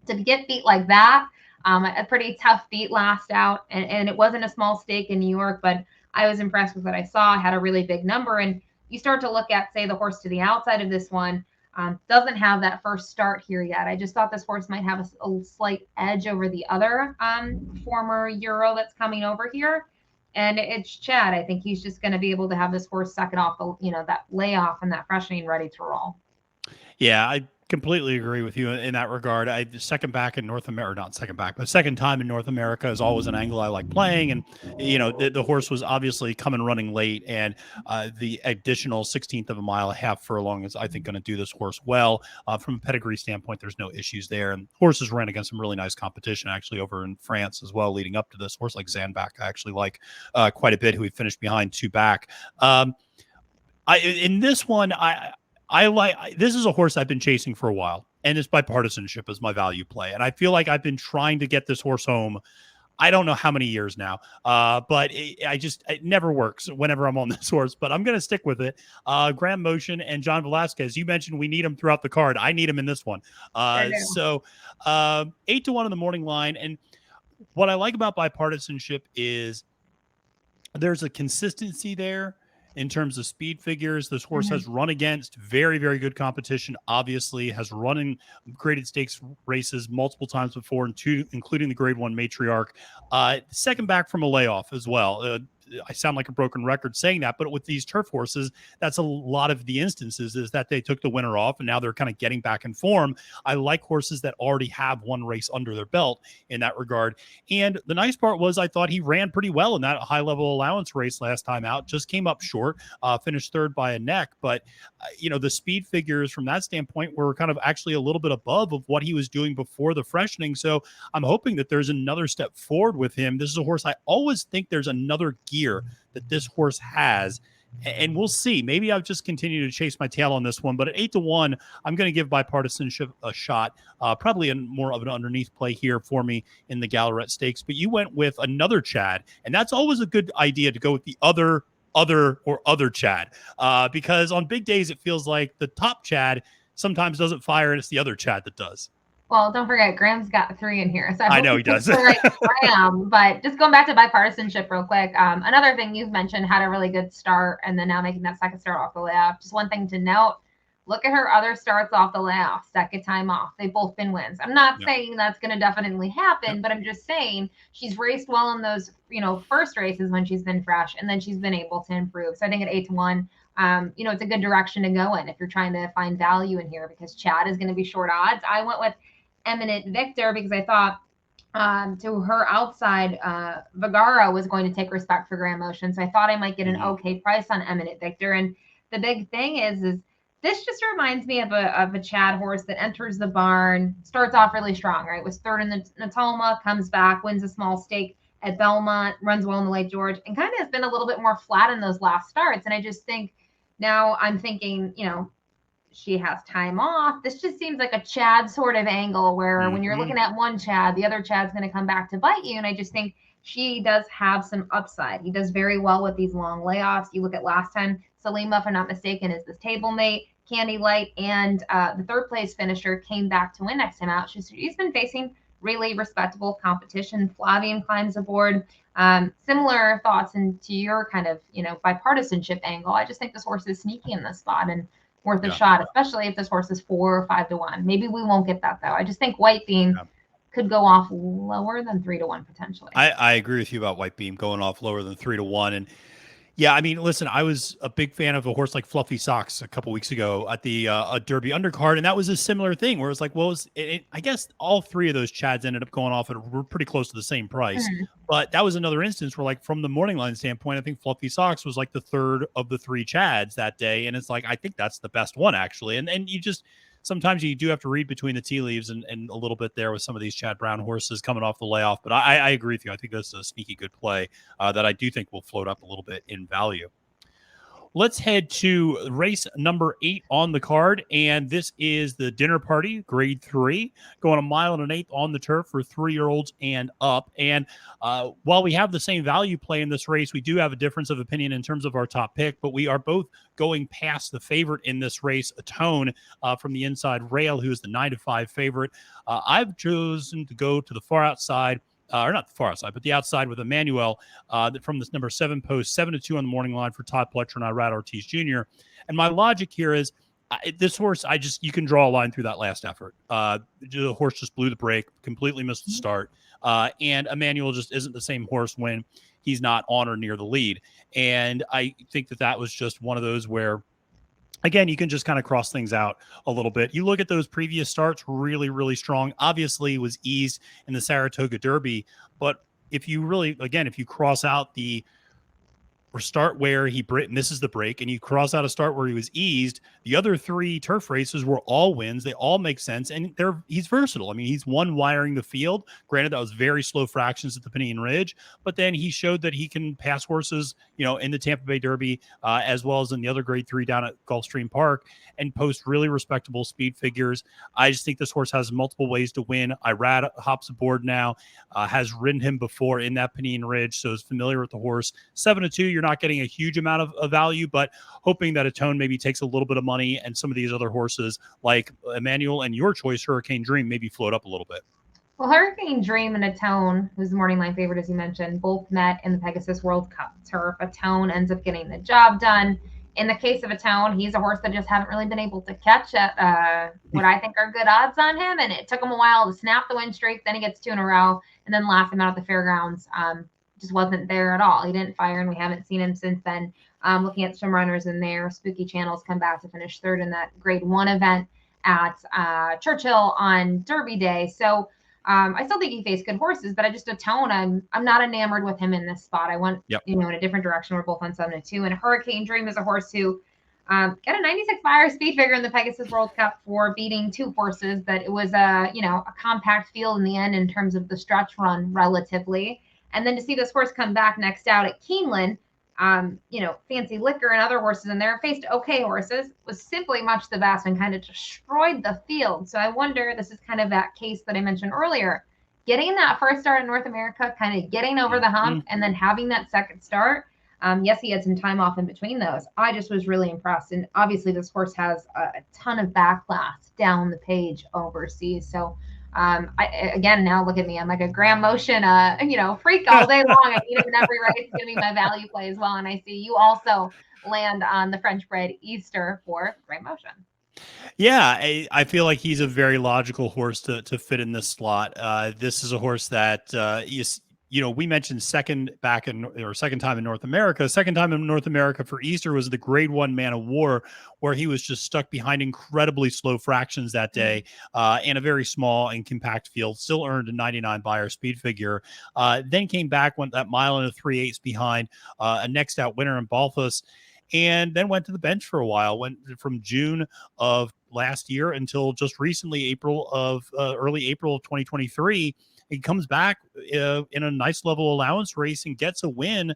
To get beat like that, a pretty tough beat last out. And it wasn't a small stake in New York, but I was impressed with what I saw. Had a really big number. And you start to look at, say, the horse to the outside of this one, doesn't have that first start here yet. I just thought this horse might have a slight edge over the other former Euro that's coming over here. And it's Chad. I think he's just going to be able to have this horse suck it off, that layoff and that freshening ready to roll. Yeah, I completely agree with you in that regard. Second time in North America is always an angle I like playing. And, the horse was obviously coming running late, and the additional 16th of a mile, a half furlong is, I think, going to do this horse well. From a pedigree standpoint, there's no issues there. And horses ran against some really nice competition, actually, over in France as well, leading up to this. Horse like Zanbach, I actually like quite a bit, who he finished behind 2 back. In this one, this is a horse I've been chasing for a while, and it's bipartisanship is my value play. And I feel like I've been trying to get this horse home. I don't know how many years now, but it never works whenever I'm on this horse, but I'm going to stick with it. Graham Motion and John Velasquez, you mentioned we need him throughout the card. I need him in this one. So 8-1 on the morning line. And what I like about bipartisanship is there's a consistency there. In terms of speed figures, this horse has run against very, very good competition, obviously, has run in graded stakes races multiple times before, including the Grade I Matriarch. Second back from a layoff as well. I sound like a broken record saying that, but with these turf horses, that's a lot of the instances is that they took the winter off and now they're kind of getting back in form. I like horses that already have one race under their belt in that regard. And the nice part was I thought he ran pretty well in that high-level allowance race last time out, just came up short, finished third by a neck. But, the speed figures from that standpoint were kind of actually a little bit above of what he was doing before the freshening. So I'm hoping that there's another step forward with him. This is a horse I always think there's another gear that this horse has, and we'll see. Maybe I'll just continue to chase my tail on this one, but at 8-1, I'm going to give bipartisanship a shot. Probably more of an underneath play here for me in the Gallaret Stakes. But you went with another Chad, and that's always a good idea to go with the other Chad, because on big days it feels like the top Chad sometimes doesn't fire, and it's the other Chad that does. Well, don't forget, Graham's got 3 in here. So I know he does. Graham, but just going back to bipartisanship real quick. Another thing you've mentioned, had a really good start and then now making that second start off the layoff. Just one thing to note, look at her other starts off the layoff, second time off. They've both been wins. I'm not saying that's going to definitely happen, but I'm just saying she's raced well in those, first races when she's been fresh, and then she's been able to improve. So I think at 8-1, it's a good direction to go in if you're trying to find value in here, because Chad is going to be short odds. I went with Eminent Victor because I thought to her outside, Vergara was going to take respect for Graham Motion. So I thought I might get an okay price on Eminent Victor. And the big thing is this just reminds me of a Chad horse that enters the barn, starts off really strong, right? Was third in the Natoma, comes back, wins a small stake at Belmont, runs well in the Lake George, and kind of has been a little bit more flat in those last starts. And I just think now I'm thinking, She has time off. This just seems like a Chad sort of angle where when you're looking at one Chad, the other Chad's going to come back to bite you. And I just think she does have some upside. He does very well with these long layoffs. You look at last time, Salima, if I'm not mistaken, is this table mate. Candy Light and the third place finisher came back to win next time out. She's been facing really respectable competition. Flavian climbs aboard. Similar thoughts into your kind of, bipartisanship angle. I just think this horse is sneaky in this spot and worth a shot, especially if this horse is 4 or 5 to 1. Maybe we won't get that though. I just think White Beam could go off lower than 3 to 1 potentially. I agree with you about White Beam going off lower than 3 to 1. And yeah, I mean, listen, I was a big fan of a horse like Fluffy Socks a couple weeks ago at the Derby undercard, and that was a similar thing where it's like, well, I guess all 3 of those Chads ended up going off at pretty close to the same price. But that was another instance where, like, from the morning line standpoint, I think Fluffy Socks was like the 3rd of the 3 Chads that day, and it's like, I think that's the best one actually. And you just sometimes you do have to read between the tea leaves and a little bit there with some of these Chad Brown horses coming off the layoff. But I agree with you. I think that's a sneaky good play that I do think will float up a little bit in value. Let's head to race number 8 on the card, and this is the Dinner Party, Grade 3, going 1 mile and 1/8 on the turf for 3-year-olds and up. And while we have the same value play in this race, we do have a difference of opinion in terms of our top pick, but we are both going past the favorite in this race, Atone from the inside rail, who is the 9 to 5 favorite. I've chosen to go to the far outside. Or not the far outside, but the outside with Emmanuel from this number 7 post, 7 to 2 on the morning line for Todd Pletcher and Irad Ortiz Jr. And my logic here is this horse, you can draw a line through that last effort. The horse just blew the brake, completely missed the start. And Emmanuel just isn't the same horse when he's not on or near the lead. And I think that was just one of those where, again, you can just kind of cross things out a little bit. You look at those previous starts, really, really strong. Obviously, was eased in the Saratoga Derby. But if you cross out the start where he misses the break and you cross out a start where he was eased, the other 3 turf races were all wins. They all make sense. And he's versatile. I mean, he's one wiring the field. Granted, that was very slow fractions at the Pinion Ridge, but then he showed that he can pass horses, in the Tampa Bay Derby, as well as in the other Grade 3 down at Gulfstream Park, and post really respectable speed figures. I just think this horse has multiple ways to win. Irad hops aboard now, has ridden him before in that Pinion Ridge, so is familiar with the horse. 7 to 2, you're not getting a huge amount of value, but hoping that Atone maybe takes a little bit of money, and some of these other horses like Emmanuel and your choice, Hurricane Dream, maybe float up a little bit. Well, Hurricane Dream and Atone, who's the morning line favorite, as you mentioned, both met in the Pegasus World Cup turf. Atone ends up getting the job done. In the case of Atone, he's a horse that just haven't really been able to catch at what I think are good odds on him, and it took him a while to snap the win streak. Then he gets 2 in a row, and then last time out at the fairgrounds, just wasn't there at all. He didn't fire, and we haven't seen him since then. Looking at some runners in there, Spooky Channels come back to finish 3rd in that Grade 1 event at Churchill on Derby Day. So I still think he faced good horses, but Atone, I'm not enamored with him in this spot. I went, in a different direction. We're both on 7 to 2. And Hurricane Dream is a horse who got a 96 buyer speed figure in the Pegasus World Cup for beating 2 horses, but it was a compact field in the end in terms of the stretch run relatively. And then to see this horse come back next out at Keeneland, Fancy Liquor and other horses in there faced okay horses, was simply much the best and kind of destroyed the field. So I wonder, this is kind of that case that I mentioned earlier, getting that first start in North America, kind of getting over the hump, and then having that second start. Yes, he had some time off in between those. I just was really impressed. And obviously this horse has a ton of backlash down the page overseas. So now look at me. I'm like a Graham Motion, freak all day long. I need him in every race to give me my value play as well. And I see you also land on the French bred Easter for Graham Motion. Yeah, I feel like he's a very logical horse to fit in this slot. This is a horse that we mentioned second time in North America. Second time in North America for Easter was the Grade 1 Man of War, where he was just stuck behind incredibly slow fractions that day in a very small and compact field. Still earned a 99 buyer speed figure. Then came back, went that mile and 3/8 behind a next out winner in Balthus, and then went to the bench for a while. Went from June of last year until just recently, early April of 2023. He comes back in a nice level allowance race and gets a win.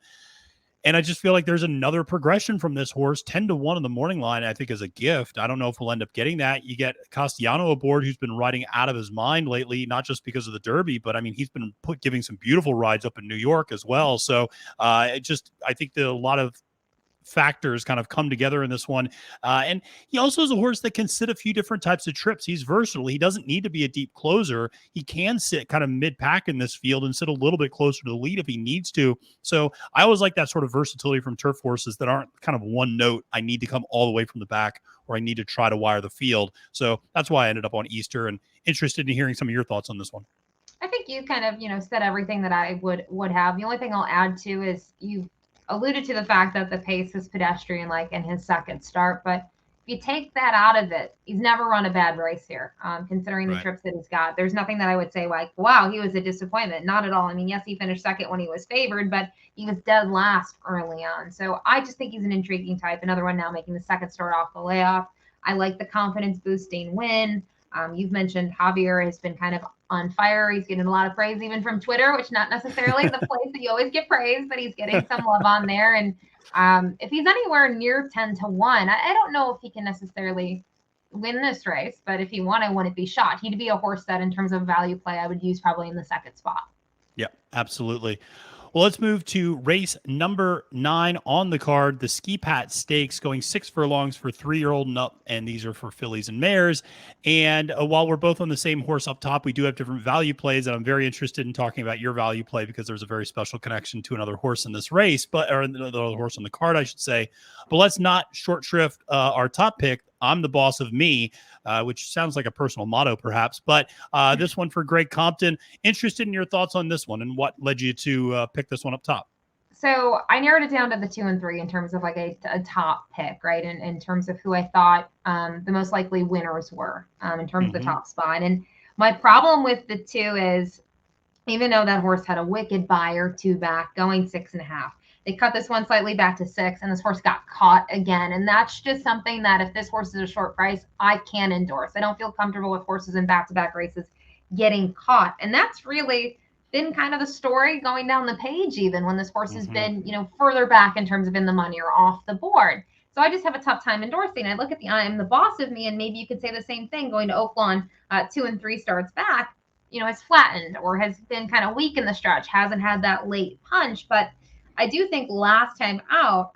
And I just feel like there's another progression from this horse. 10-1 on the morning line, I think, is a gift. I don't know if we'll end up getting that. You get Castellano aboard, who's been riding out of his mind lately, not just because of the Derby, but I mean, he's been giving some beautiful rides up in New York as well. So I think that a lot of factors kind of come together in this one. And he also is a horse that can sit a few different types of trips. He's versatile. He doesn't need to be a deep closer. He can sit kind of mid-pack in this field and sit a little bit closer to the lead if he needs to. So I always like that sort of versatility from turf horses that aren't kind of one note. I need to come all the way from the back, or I need to try to wire the field. So that's why I ended up on Easter, and interested in hearing some of your thoughts on this one. I think you kind of, said everything that I would have. The only thing I'll add to is you alluded to the fact that the pace is pedestrian like in his second start, but if you take that out of it, he's never run a bad race here, considering the trips that he's got. There's nothing that I would say like, wow, he was a disappointment. Not at all. I mean, yes, he finished second when he was favored, but he was dead last early on. So I just think he's an intriguing type. Another one now making the second start off the layoff. I like the confidence boosting win. You've mentioned Javier has been kind of on fire. He's getting a lot of praise even from Twitter, which not necessarily the place that you always get praise, but he's getting some love on there. And if he's anywhere near 10-1, I don't know if he can necessarily win this race, but if he won, I wouldn't be shocked. He'd be a horse that in terms of value play, I would use probably in the second spot. Yeah, absolutely. Well, let's move to race number 9 on the card, the Ski Pat Stakes, going 6 furlongs for 3-year-old and up, and these are for fillies and mares. And while we're both on the same horse up top, we do have different value plays, and I'm very interested in talking about your value play because there's a very special connection to another horse in this race, or another horse on the card, I should say. But let's not short shrift our top pick. I'm the boss of me, which sounds like a personal motto, perhaps. But this one for Greg Compton. Interested in your thoughts on this one and what led you to pick this one up top? So I narrowed it down to the 2 and 3 in terms of like a top pick, right? In terms of who I thought the most likely winners were in terms of the top spot. And my problem with the 2 is, even though that horse had a wicked buy or 2 back going 6.5, they cut this one slightly back to 6, and this horse got caught again. And that's just something that if this horse is a short price, I can endorse. I don't feel comfortable with horses in back-to-back races getting caught. And that's really been kind of the story going down the page, even when this horse has been, further back in terms of in the money or off the board. So I just have a tough time endorsing. I look at I am the boss of me, and maybe you could say the same thing going to Oaklawn 2 and 3 starts back, has flattened or has been kind of weak in the stretch, hasn't had that late punch. But I do think last time out,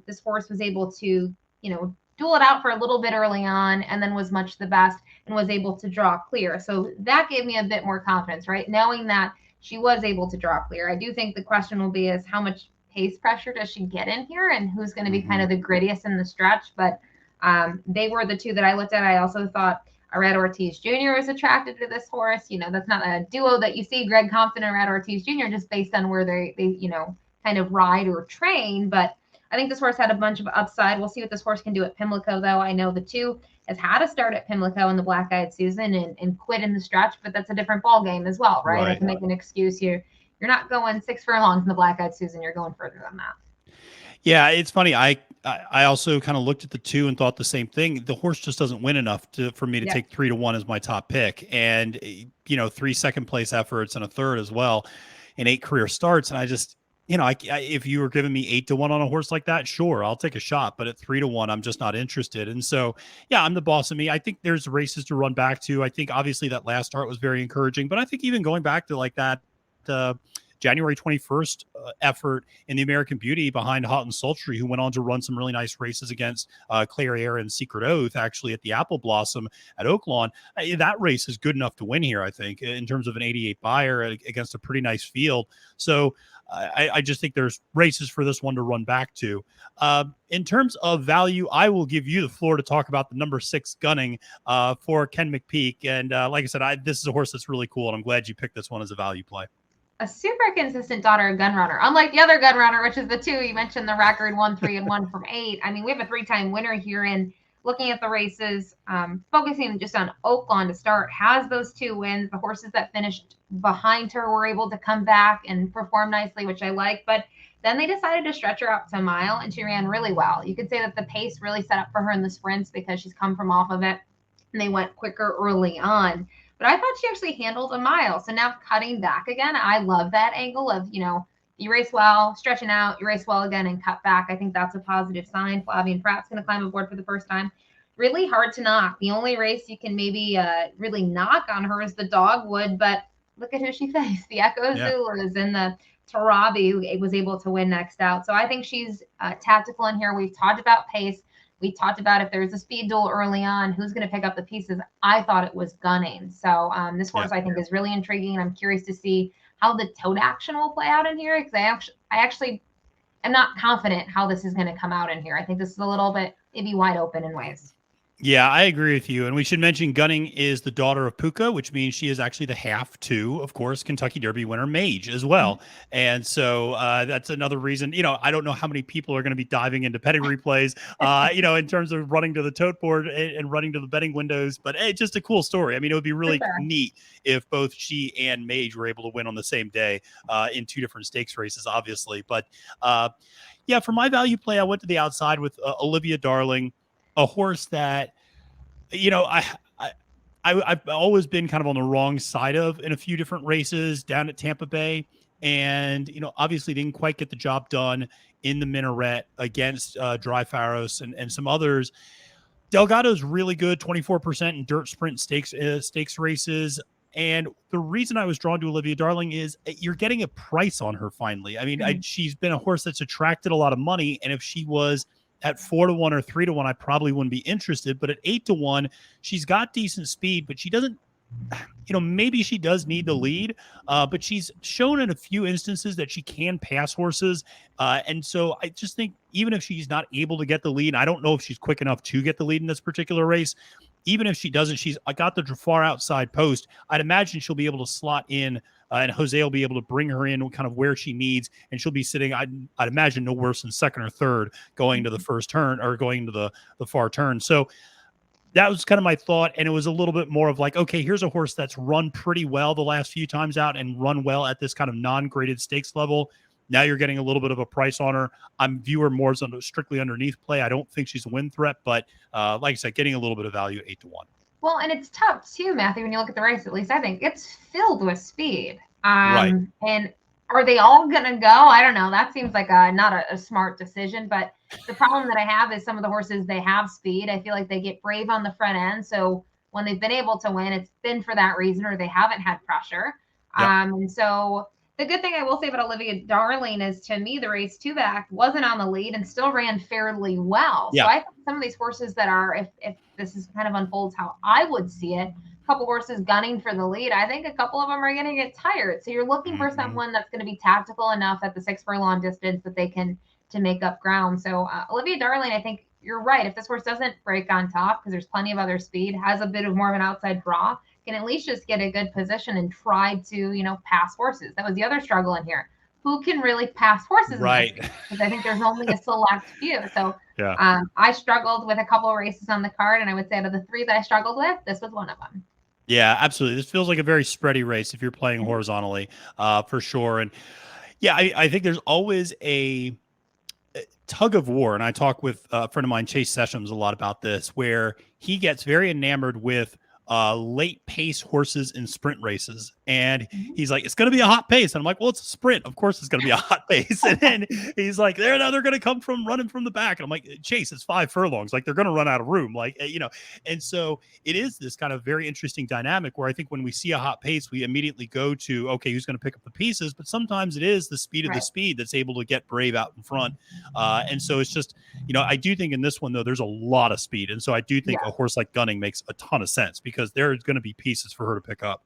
this horse was able to, duel it out for a little bit early on and then was much the best and was able to draw clear. So that gave me a bit more confidence, right? Knowing that she was able to draw clear. I do think the question will be is how much pace pressure does she get in here and who's going to be kind of the grittiest in the stretch. But they were the 2 that I looked at. I also thought Red Ortiz Jr. is attracted to this horse. That's not a duo that you see, Greg Compton and Red Ortiz Jr., just based on where they kind of ride or train. But I think this horse had a bunch of upside. We'll see what this horse can do at Pimlico, though. I know the 2 has had a start at Pimlico in the Black-Eyed Susan and quit in the stretch, but that's a different ball game as well, right? I can make an excuse here. You're not going 6 furlongs in the Black-Eyed Susan. You're going further than that. Yeah, it's funny. I also kind of looked at the 2 and thought the same thing. The horse just doesn't win enough for me to take 3-1 as my top pick. And, 3 second-place efforts and a third as well in 8 career starts. And I just... if you were giving me 8-1 on a horse like that, sure, I'll take a shot. But at 3-1, I'm just not interested. And so, yeah, I'm the boss of me. I think there's races to run back to. I think obviously that last start was very encouraging. But I think even going back to like that January 21st effort in the American Beauty behind Hot and Sultry, who went on to run some really nice races against Claire and Secret Oath, actually at the Apple Blossom at Oaklawn. That race is good enough to win here, I think, in terms of an 88 buyer against a pretty nice field. So I just think there's races for this one to run back to. In terms of value, I will give you the floor to talk about the number 6 Gunning for Ken McPeak. And like I said, this is a horse that's really cool, and I'm glad you picked this one as a value play. A super consistent daughter of Gunrunner, unlike the other Gunrunner, which is the 2 you mentioned, the record 1, 3, and 1 from 8. I mean, we have a 3-time winner here, and looking at the races, focusing just on Oaklawn to start, has those 2 wins. The horses that finished behind her were able to come back and perform nicely, which I like. But then they decided to stretch her up to a mile, and she ran really well. You could say that the pace really set up for her in the sprints because she's come from off of it, and they went quicker early on. But I thought she actually handled a mile. So now cutting back again, I love that angle of, You race well, stretching out, you race well again and cut back. I think that's a positive sign. Flavien Prat's going to climb aboard for the first time. Really hard to knock. The only race you can maybe really knock on her is the Dogwood, but look at who she faced. The Echo Zulus and the Tarabi was able to win next out. So I think she's tactical in here. We've talked about pace. We talked about if there's a speed duel early on, who's going to pick up the pieces. I thought it was Gunning. So this horse I think is really intriguing. I'm curious to see how the tote action will play out in here, because I actually am not confident how this is going to come out in here. I think this is a little bit maybe wide open in ways. Yeah, I agree with you. And we should mention Gunning is the daughter of Puka, which means she is actually the half to, of course, Kentucky Derby winner Mage as well. And so that's another reason, I don't know how many people are going to be diving into pedigree plays, in terms of running to the tote board and running to the betting windows. But it's just a cool story. I mean, it would be really neat if both she and Mage were able to win on the same day in two different stakes races, obviously. But for my value play, I went to the outside with Olivia Darling, a horse that, I've always been kind of on the wrong side of in a few different races down at Tampa Bay. And, obviously didn't quite get the job done in the Minaret against Dry Pharos and some others. Delgado's really good, 24% in dirt sprint stakes races. And the reason I was drawn to Olivia Darling is you're getting a price on her finally. I mean, she's been a horse that's attracted a lot of money. And if she was at 4-1 or 3-1, I probably wouldn't be interested. But at 8-1, she's got decent speed, but she doesn't, maybe she does need the lead. But she's shown in a few instances that she can pass horses. And so I just think even if she's not able to get the lead, I don't know if she's quick enough to get the lead in this particular race. Even if she doesn't, I got the far outside post. I'd imagine she'll be able to slot in, and Jose will be able to bring her in kind of where she needs, and she'll be sitting, I'd imagine, no worse than second or third going to the first turn or going to the far turn. So that was kind of my thought, and it was a little bit more of like, okay, here's a horse that's run pretty well the last few times out and run well at this kind of non-graded stakes level. Now you're getting a little bit of a price on her. I'm view her more as a strictly underneath play. I don't think she's a win threat, but like I said, getting a little bit of value at 8-1. Well, and it's tough too, Matthew, when you look at the race, at least I think it's filled with speed. Right. And are they all going to go? I don't know. That seems like not a smart decision, but the problem that I have is some of the horses, they have speed. I feel like they get brave on the front end. So when they've been able to win, it's been for that reason, or they haven't had pressure. Yep. And so the good thing I will say about Olivia Darling is, to me, the race 2 back wasn't on the lead and still ran fairly well. Yeah. So I think some of these horses that are, if this is kind of unfolds how I would see it, a couple horses gunning for the lead, I think a couple of them are going to get tired. So you're looking for someone that's going to be tactical enough at the 6 furlong distance that they can to make up ground. So Olivia Darling, I think you're right. If this horse doesn't break on top, because there's plenty of other speed, has a bit of more of an outside draw, can at least just get a good position and try to, pass horses. That was the other struggle in here. Who can really pass horses? Right. Because I think there's only a select few. So I struggled with a couple of races on the card, and I would say out of the 3 that I struggled with, this was one of them. Yeah, absolutely. This feels like a very spready race if you're playing horizontally, for sure. And I think there's always a tug of war. And I talk with a friend of mine, Chase Sessions, a lot about this, where he gets very enamored with late pace horses in sprint races. And he's like, it's going to be a hot pace. And I'm like, well, it's a sprint. Of course it's going to be a hot pace. And then he's like, they're going to come from running from the back. And I'm like, Chase, it's 5 furlongs. Like, they're going to run out of room. Like, and so it is this kind of very interesting dynamic where I think when we see a hot pace, we immediately go to, okay, who's going to pick up the pieces? But sometimes it is the speed of the speed that's able to get Brave out in front. And so it's just, I do think in this one, though, there's a lot of speed. And so I do think a horse like Gunning makes a ton of sense, because there's going to be pieces for her to pick up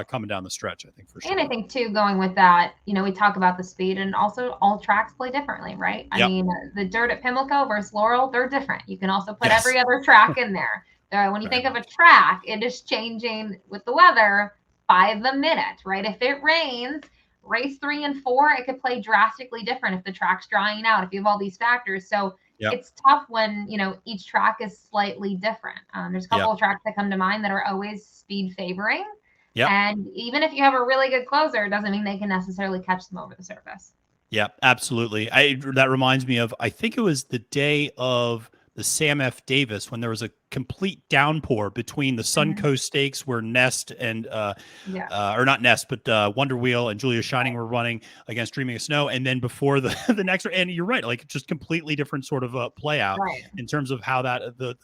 coming down the stretch, I think, for sure. And I think, too, going with that, we talk about the speed, and also all tracks play differently, right? I mean, the dirt at Pimlico versus Laurel, they're different. You can also put every other track in there. When you think of a track, it is changing with the weather by the minute, right? If it rains, race 3 and 4, it could play drastically different if the track's drying out, if you have all these factors. So it's tough when, each track is slightly different. There's a couple of tracks that come to mind that are always speed favoring. And even if you have a really good closer, it doesn't mean they can necessarily catch them over the surface. Yeah, absolutely. That reminds me of, I think it was the day of the Sam F. Davis when there was a complete downpour between the Suncoast Stakes where Nest and or not Nest, but Wonder Wheel and Julia Shining were running against Dreaming of Snow, and then before the next, and you're right, like just completely different sort of play out in terms of how that the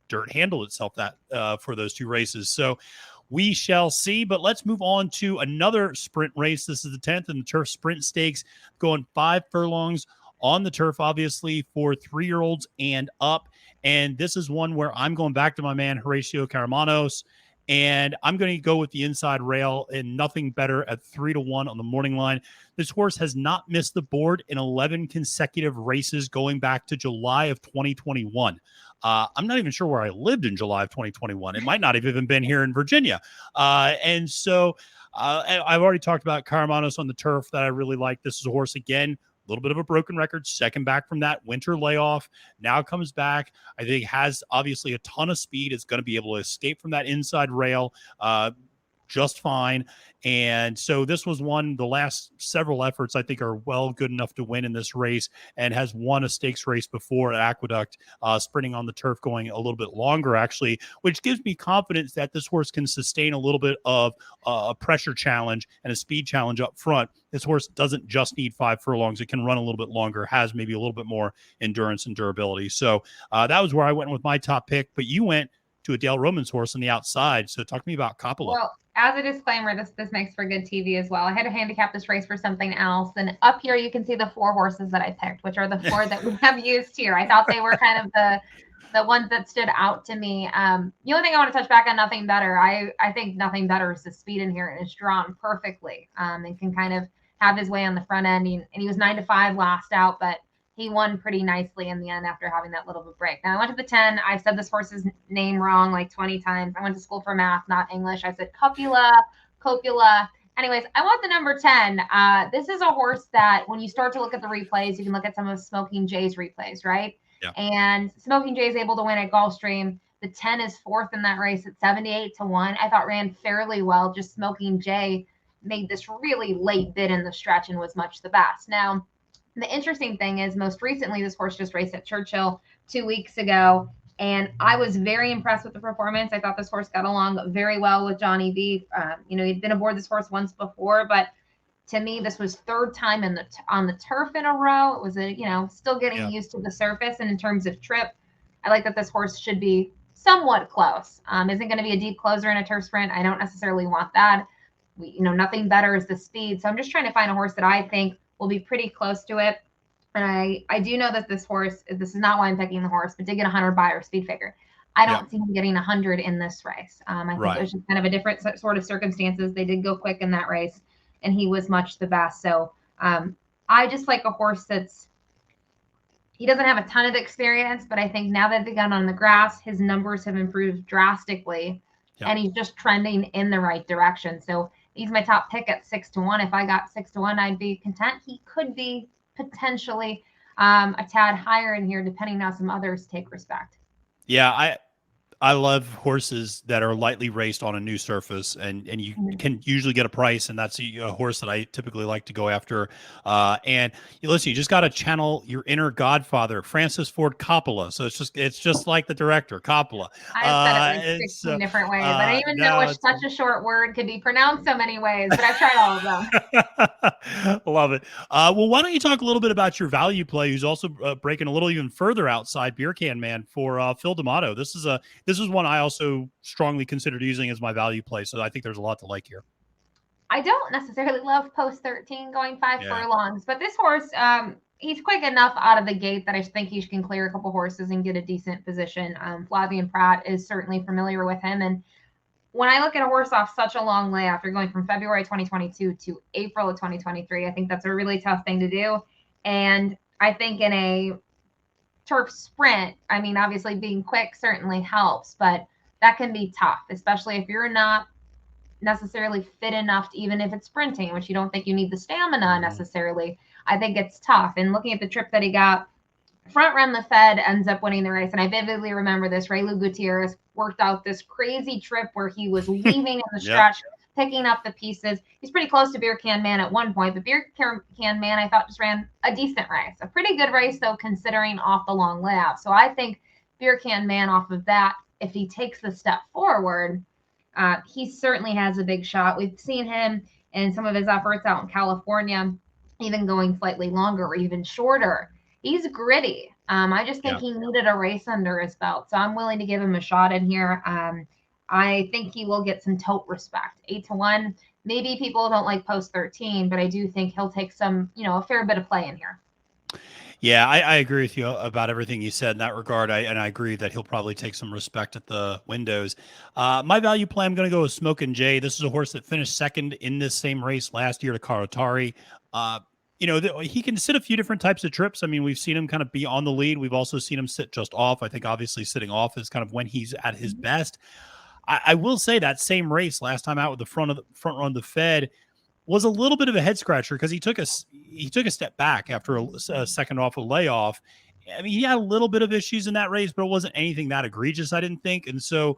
dirt handled itself that for those two races. So we shall see, but let's move on to another sprint race. This is the 10th in the Turf Sprint Stakes, going 5 furlongs on the turf, obviously, for 3-year-olds and up. And this is one where I'm going back to my man, Horacio Caramanos, and I'm going to go with the inside rail and Nothing Better at 3-1 on the morning line. This horse has not missed the board in 11 consecutive races going back to July of 2021. I'm not even sure where I lived in July of 2021. It might not have even been here in Virginia. And so I've already talked about Caramanos on the turf that I really like. This is a horse, again, a little bit of a broken record, second back from that winter layoff, now comes back. I think has obviously a ton of speed. It's going to be able to escape from that inside rail just fine. And so this was one, the last several efforts I think are well good enough to win in this race, and has won a stakes race before at Aqueduct, sprinting on the turf, going a little bit longer actually, which gives me confidence that this horse can sustain a little bit of a pressure challenge and a speed challenge up front. This horse doesn't just need 5 furlongs. It can run a little bit longer, has maybe a little bit more endurance and durability. So that was where I went with my top pick, but you went to a Dale Romans horse on the outside. So talk to me about Coppola. Well, as a disclaimer, this makes for good TV as well. I had to handicap this race for something else. And up here, you can see the 4 horses that I picked, which are the 4 that we have used here. I thought they were kind of the ones that stood out to me. The only thing I want to touch back on Nothing Better, I think Nothing Better is the speed in here and is drawn perfectly and can kind of have his way on the front end. And he was 9-5 last out, but he won pretty nicely in the end after having that little bit of a break. Now I went to the 10. I said this horse's name wrong like 20 times. I went to school for math, not English. I said Copula. Anyways, I want the number 10. This is a horse that when you start to look at the replays, you can look at some of Smoking Jay's replays, right? Yeah. And Smoking Jay is able to win at Gulfstream. The 10 is 4th in that race at 78-1. I thought ran fairly well. Just Smoking Jay made this really late bid in the stretch and was much the best. Now, the interesting thing is most recently, this horse just raced at Churchill 2 weeks ago, and I was very impressed with the performance. I thought this horse got along very well with Johnny B. He'd been aboard this horse once before, but to me, this was 3rd time on the turf in a row. It was still getting used to the surface. And in terms of trip, I like that this horse should be somewhat close. Isn't going to be a deep closer in a turf sprint. I don't necessarily want that. Nothing better is the speed. So I'm just trying to find a horse that I think will be pretty close to it. And I do know that this horse, this is not why I'm picking the horse, but did get 100 Beyer speed figure. I don't see him getting 100 in this race. I think it was just kind of a different sort of circumstances. They did go quick in that race, and he was much the best. So I just like a horse he doesn't have a ton of experience, but I think now that they've gone on the grass, his numbers have improved drastically, and he's just trending in the right direction. So he's my top pick at 6-1. If I got 6-1, I'd be content. He could be potentially a tad higher in here, depending on some others take respect. Yeah, I love horses that are lightly raced on a new surface, and you can usually get a price, and that's a horse that I typically like to go after. And listen, you just got to channel your inner godfather, Francis Ford Coppola. So it's just like the director, Coppola. I said it like 16 different ways. I don't even know such a short word could be pronounced so many ways, but I've tried all of them. Love it. Well, why don't you talk a little bit about your value play, who's also breaking a little even further outside Beer Can Man for Phil D'Amato. This is one I also strongly considered using as my value play. So I think there's a lot to like here. I don't necessarily love post 13 going 5 furlongs, but this horse, he's quick enough out of the gate that I think he can clear a couple horses and get a decent position. Flavien Prat is certainly familiar with him. And when I look at a horse off such a long lay after going from February 2022 to April of 2023, I think that's a really tough thing to do. And I think in a turf sprint, I mean, obviously being quick certainly helps, but that can be tough, especially if you're not necessarily fit enough to, even if it's sprinting, which you don't think you need the stamina necessarily. I think it's tough. And looking at the trip that he got, front run the Fed ends up winning the race. And I vividly remember this. Raylu Gutierrez worked out this crazy trip where he was leaving in the stretch, picking up the pieces. He's pretty close to Beer Can Man at one point, but Beer Can Man, I thought, just ran a decent race. A pretty good race, though, considering off the long layout. So I think Beer Can Man off of that, if he takes the step forward, he certainly has a big shot. We've seen him in some of his efforts out in California, even going slightly longer or even shorter. He's gritty. I just think he needed a race under his belt. So I'm willing to give him a shot in here. I think he will get some tote respect. 8-1. Maybe people don't like post 13, but I do think he'll take some, a fair bit of play in here. Yeah, I agree with you about everything you said in that regard. And I agree that he'll probably take some respect at the windows. My value play, I'm going to go with Smokin' Jay. This is a horse that finished second in this same race last year to Karatari. He can sit a few different types of trips. I mean, we've seen him kind of be on the lead. We've also seen him sit just off. I think obviously sitting off is kind of when he's at his best. I will say that same race last time out with the front run the Fed was a little bit of a head scratcher because he took a step back after a second off a layoff. I mean, he had a little bit of issues in that race, but it wasn't anything that egregious, I didn't think. And so,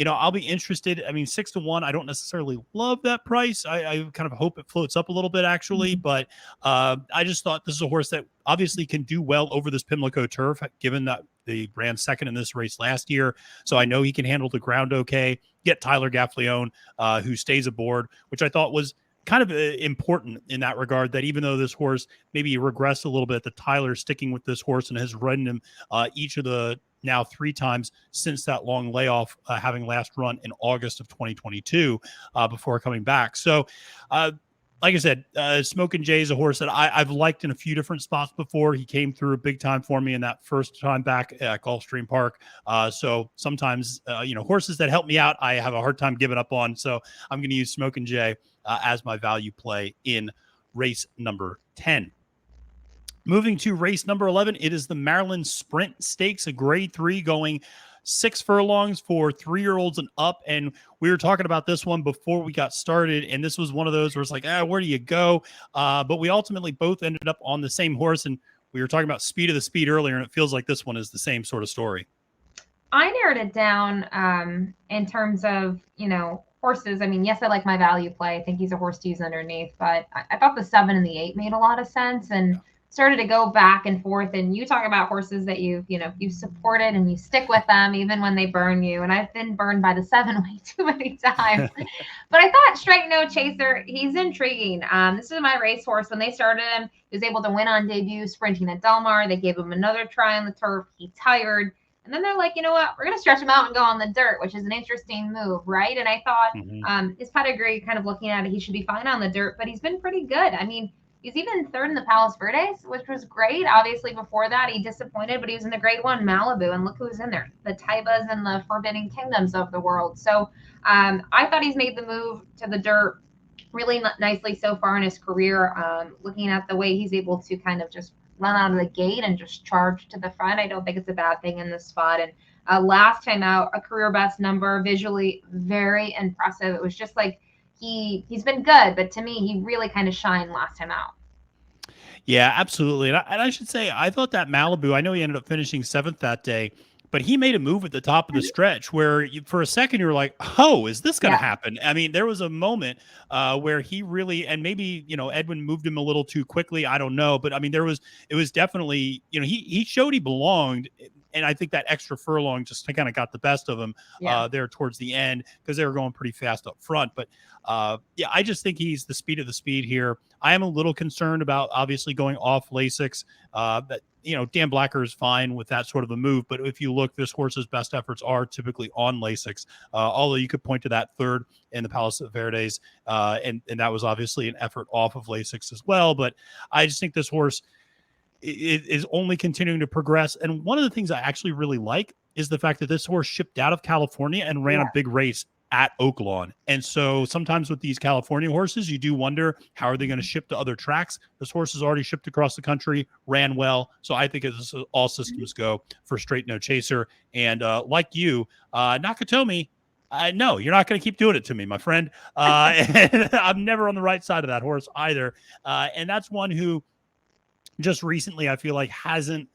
I'll be interested. I mean, 6-1, I don't necessarily love that price. I kind of hope it floats up a little bit, actually. But I just thought this is a horse that obviously can do well over this Pimlico turf, given that they ran second in this race last year. So I know he can handle the ground okay. Get Tyler Gaffleone, who stays aboard, which I thought was kind of important in that regard, that even though this horse maybe regressed a little bit, that Tyler sticking with this horse and has ridden him each of the now 3 times since that long layoff, having last run in August of 2022 before coming back. So, like I said, Smokin' Jay is a horse that I've liked in a few different spots before. He came through big time for me in that first time back at Gulfstream Park. So sometimes, horses that help me out, I have a hard time giving up on. So I'm going to use Smokin' Jay as my value play in race number 10. Moving to race number 11, it is the Maryland Sprint Stakes, a grade 3 going 6 furlongs for 3-year-olds and up. And we were talking about this one before we got started, and this was one of those where it's like, where do you go? But we ultimately both ended up on the same horse, and we were talking about Speed of the Speed earlier, and it feels like this one is the same sort of story. I narrowed it down in terms of, horses. I mean, yes, I like my value play. I think he's a horse to use underneath, but I thought the 7 and the 8 made a lot of sense, and started to go back and forth. And you talk about horses that you've supported and you stick with them even when they burn you. And I've been burned by the 7 way too many times. But I thought Straight No Chaser, he's intriguing. This is my racehorse. When they started him, he was able to win on debut sprinting at Del Mar. They gave him another try on the turf. He tired. And then they're like, you know what? We're going to stretch him out and go on the dirt, which is an interesting move, right? And I thought his pedigree, kind of looking at it, he should be fine on the dirt, but he's been pretty good. I mean, he's even third in the Palos Verdes, which was great. Obviously, before that, he disappointed, but he was in the Grade I Malibu, and look who's in there, the Taibas and the Forbidden Kingdoms of the world. So I thought he's made the move to the dirt really nicely so far in his career. Looking at the way he's able to kind of just run out of the gate and just charge to the front, I don't think it's a bad thing in this spot. And last time out, a career best number, visually very impressive. It was just like he's been good, but to me, he really kind of shined last time out. Yeah, absolutely. And I should say, I thought that Malibu, I know he ended up finishing 7th that day, but he made a move at the top of the stretch where for a second you were like, oh, is this going to happen? I mean, there was a moment where he really, and maybe, Edwin moved him a little too quickly. I don't know. But I mean, it was definitely, he showed he belonged. And I think that extra furlong just kind of got the best of him there towards the end because they were going pretty fast up front. But I just think he's the speed of the speed here. I am a little concerned about obviously going off Lasix. But Dan Blacker is fine with that sort of a move. But if you look, this horse's best efforts are typically on Lasix. Although you could point to that third in the Palos Verdes, and that was obviously an effort off of Lasix as well. But I just think this horse is only continuing to progress. And one of the things I actually really like is the fact that this horse shipped out of California and ran a big race at Oaklawn. And so sometimes with these California horses, you do wonder, how are they going to ship to other tracks? This horse has already shipped across the country, ran well. So I think it's all systems go for Straight No Chaser. And like you, Nakatomi, no, you're not going to keep doing it to me, my friend. And I'm never on the right side of that horse either. And that's one who just recently, I feel like hasn't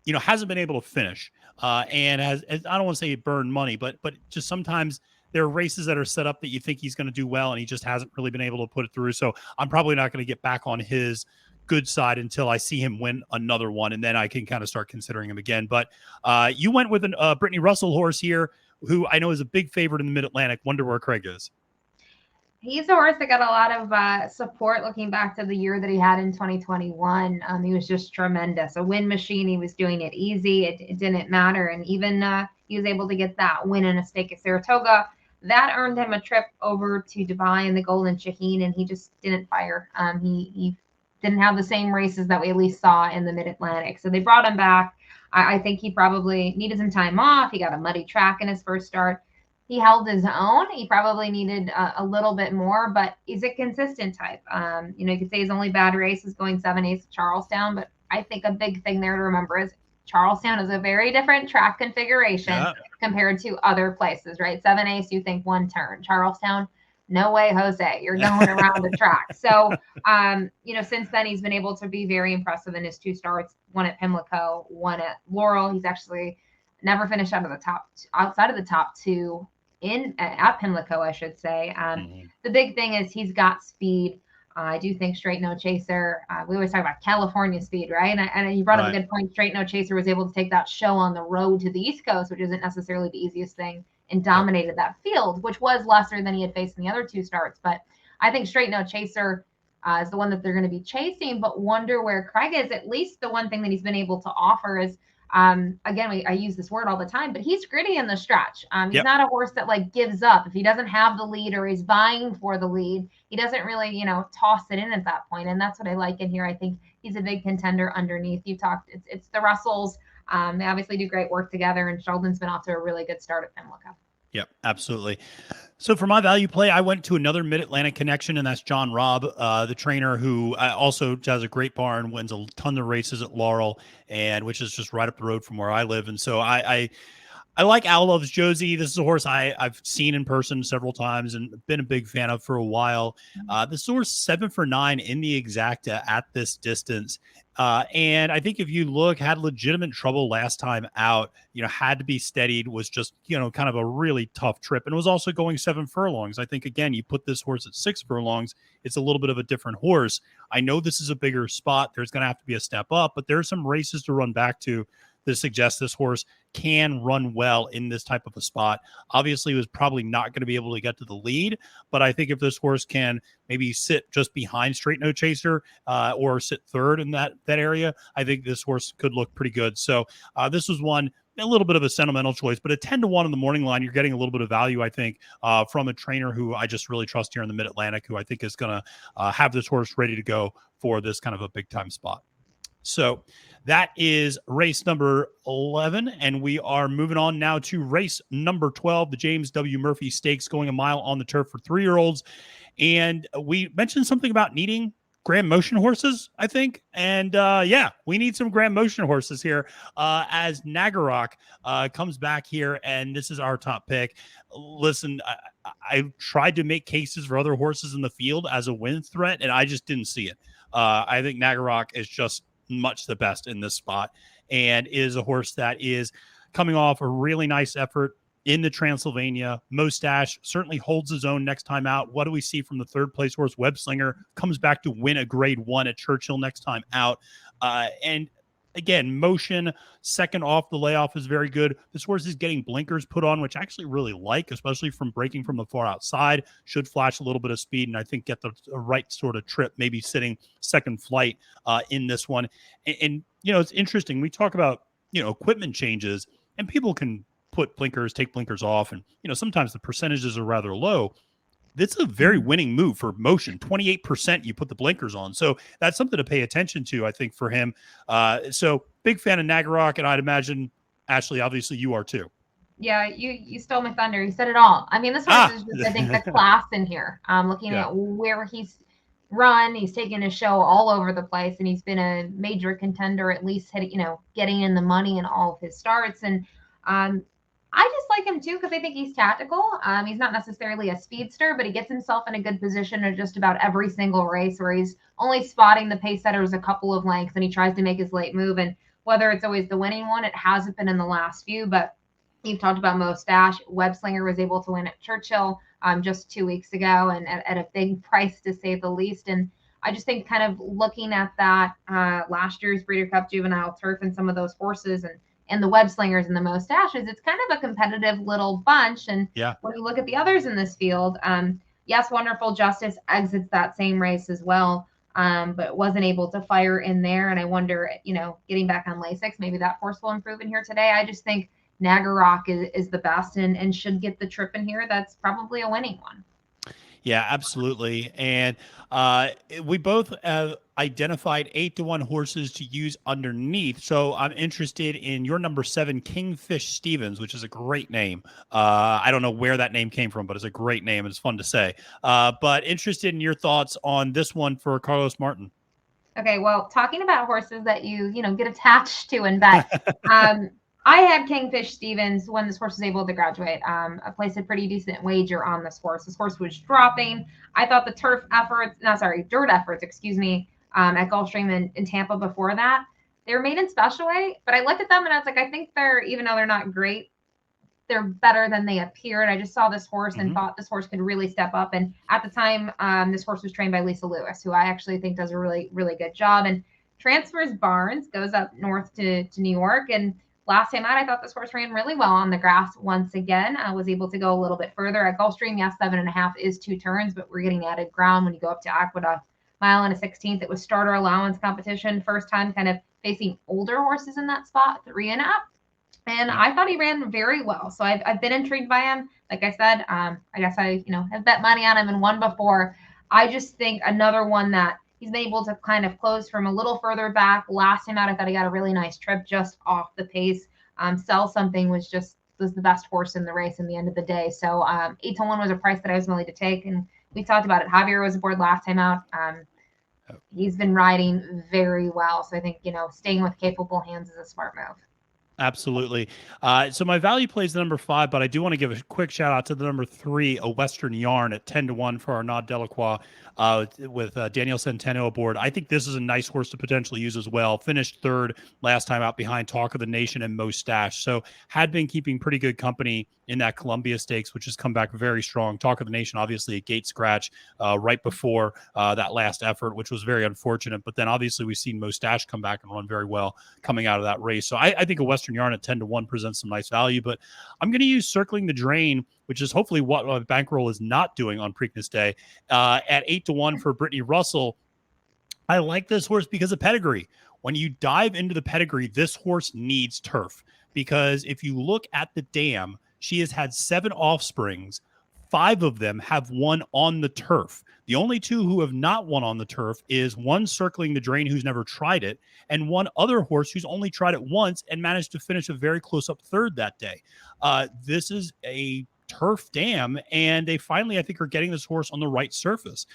been able to finish, and has I don't want to say burned money, but just sometimes there are races that are set up that you think he's going to do well, and he just hasn't really been able to put it through. So I'm probably not going to get back on his good side until I see him win another one, and then I can kind of start considering him again. But you went with a Brittany Russell horse here, who I know is a big favorite in the Mid-Atlantic. Wonder where Craig is. He's a horse that got a lot of support looking back to the year that he had in 2021. He was just tremendous. A win machine. He was doing it easy. It didn't matter. And even he was able to get that win in a stake at Saratoga. That earned him a trip over to Dubai in the Golden Shaheen, and he just didn't fire. He didn't have the same races that we at least saw in the Mid-Atlantic. So they brought him back. I think he probably needed some time off. He got a muddy track in his first start. He held his own. He probably needed a little bit more, but he's a consistent type. You could say his only bad race is going 7/8 at Charlestown, but I think a big thing there to remember is Charlestown is a very different track configuration compared to other places, right? 7/8, you think one turn. Charlestown, no way, Jose. You're going around the track. So, since then, he's been able to be very impressive in his 2 starts, one at Pimlico, one at Laurel. He's actually never finished outside of the top 2 at Pimlico, I should say. The big thing is he's got speed. I do think Straight No Chaser, we always talk about California speed, right? And you brought up a good point. Straight No Chaser was able to take that show on the road to the East Coast, which isn't necessarily the easiest thing, and dominated that field, which was lesser than he had faced in the other 2 starts. But I think Straight No Chaser is the one that they're going to be chasing, but wonder where Craig is. At least the one thing that he's been able to offer is, again, I use this word all the time, but he's gritty in the stretch. He's not a horse that gives up. If he doesn't have the lead or he's vying for the lead, he doesn't really, toss it in at that point. And that's what I like in here. I think he's a big contender underneath. You talked, it's the Russells. They obviously do great work together, and Sheldon's been off to a really good start at Pimlico. Yep, absolutely. So for my value play, I went to another Mid-Atlantic connection, and that's John Robb, the trainer who also has a great barn, wins a ton of races at Laurel, and which is just right up the road from where I live. And so I like Al Loves Josie. This is a horse I've seen in person several times and been a big fan of for a while. This horse 7 for 9 in the exacta at this distance. And I think if you look, had legitimate trouble last time out, had to be steadied, was just, kind of a really tough trip. And it was also going 7 furlongs. I think, again, you put this horse at 6 furlongs, it's a little bit of a different horse. I know this is a bigger spot. There's going to have to be a step up, but there's some races to run back to suggest this horse can run well in this type of a spot. Obviously, he was probably not going to be able to get to the lead, but I think if this horse can maybe sit just behind Straight No Chaser or sit third in that area, I think this horse could look pretty good. So this was one, a little bit of a sentimental choice, but at 10-1 in the morning line, you're getting a little bit of value, I think, from a trainer who I just really trust here in the Mid-Atlantic, who I think is going to have this horse ready to go for this kind of a big time spot. So that is race number 11, and we are moving on now to race number 12, the James W. Murphy Stakes, going a mile on the turf for 3-year-olds. And we mentioned something about needing Grand Motion horses, I think. And we need some Grand Motion horses here as Nagarok comes back here, and this is our top pick. Listen, I tried to make cases for other horses in the field as a win threat, and I just didn't see it. I think Nagarok is just much the best in this spot, and is a horse that is coming off a really nice effort in the Transylvania. Mustache certainly holds his own next time out. What do we see from the 3rd place horse? Webslinger comes back to win a Grade 1 at Churchill next time out. And again, Motion, second off the layoff, is very good. This horse is getting blinkers put on, which I actually really like, especially from breaking from the far outside. Should flash a little bit of speed, and I think get the right sort of trip, maybe sitting second flight in this one. And it's interesting. We talk about, equipment changes, and people can take blinkers off, and, sometimes the percentages are rather low. It's a very winning move for Motion. 28% you put the blinkers on. So that's something to pay attention to, I think, for him. So big fan of Nagarok, and I'd imagine, Ashley, obviously you are too. Yeah, you stole my thunder. You said it all. I mean, this horse is just, I think, the class in here. Looking at where he's run, he's taken his show all over the place, and he's been a major contender, at least getting in the money in all of his starts. And I just like him too because I think he's tactical. He's not necessarily a speedster, but he gets himself in a good position in just about every single race where he's only spotting the pace setters a couple of lengths, and he tries to make his late move. And whether it's always the winning one, it hasn't been in the last few, but You've talked about Mustache. Webslinger was able to win at Churchill just 2 weeks ago, and at a big price to say the least. And I just think kind of looking at that last year's Breeder Cup Juvenile Turf and some of those horses and the Webslingers and the Mustaches, it's kind of a competitive little bunch. And when you look at the others in this field, yes, Wonderful Justice exits that same race as well, but wasn't able to fire in there. And I wonder, getting back on Lasix, maybe that horse will improve in here today. I just think Nagarock is the best and should get the trip in here. That's probably a winning one. Yeah, absolutely. And we both identified 8-1 horses to use underneath. So I'm interested in your number 7, Kingfish Stevens, which is a great name. I don't know where that name came from, but it's a great name. It's fun to say. But interested in your thoughts on this one for Carlos Martin. Okay, well, talking about horses that you get attached to and bet. I had Kingfish Stevens when this horse was able to graduate. I placed a pretty decent wager on this horse. This horse was dropping. I thought the dirt efforts, at Gulfstream in Tampa before that, they were made in special weight. But I looked at them and I was like, I think even though they're not great, they're better than they appear. And I just saw this horse and thought this horse could really step up. And at the time, this horse was trained by Lisa Lewis, who I actually think does a really, really good job. And transfers Barnes, goes up north to New York. And last time out, I thought this horse ran really well on the grass once again. I was able to go a little bit further. At Gulfstream, yes, 7.5 is 2 turns, but we're getting added ground when you go up to Aqueduct. Mile and a 16th. It was starter allowance competition. First time kind of facing older horses in that spot, 3 and up. And I thought he ran very well. So I've been intrigued by him. Like I said, I guess I have bet money on him and won before. I just think another one that he's been able to kind of close from a little further back. Last time out, I thought he got a really nice trip just off the pace. Sell Something was the best horse in the race in the end of the day. So 8-1 was a price that I was willing to take. And we talked about it. Javier was aboard last time out. He's been riding very well. So I think, staying with capable hands is a smart move. Absolutely. So my value play is the number 5, but I do want to give a quick shout out to the number 3, A Western Yarn at 10-1 for Arnaud Delacroix with Daniel Centeno aboard. I think this is a nice horse to potentially use as well. Finished 3rd last time out behind Talk of the Nation and Mustache. So had been keeping pretty good company in that Columbia Stakes, which has come back very strong. Talk of the Nation, obviously a gate scratch right before that last effort, which was very unfortunate. But then obviously we've seen Mustache come back and run very well coming out of that race. So I think a Western Yarn at 10-1 presents some nice value, but I'm going to use Circling the Drain, which is hopefully what my bankroll is not doing on Preakness Day, at 8-1 for Brittany Russell. I like this horse because of pedigree. When you dive into the pedigree, this horse needs turf, because if you look at the dam, she has had 7 offsprings. 5 of them have won on the turf. The only 2 who have not won on the turf is one Circling the Drain who's never tried it, and one other horse who's only tried it once and managed to finish a very close-up 3rd that day. This is a turf dam, and they finally, I think, are getting this horse on the right surface,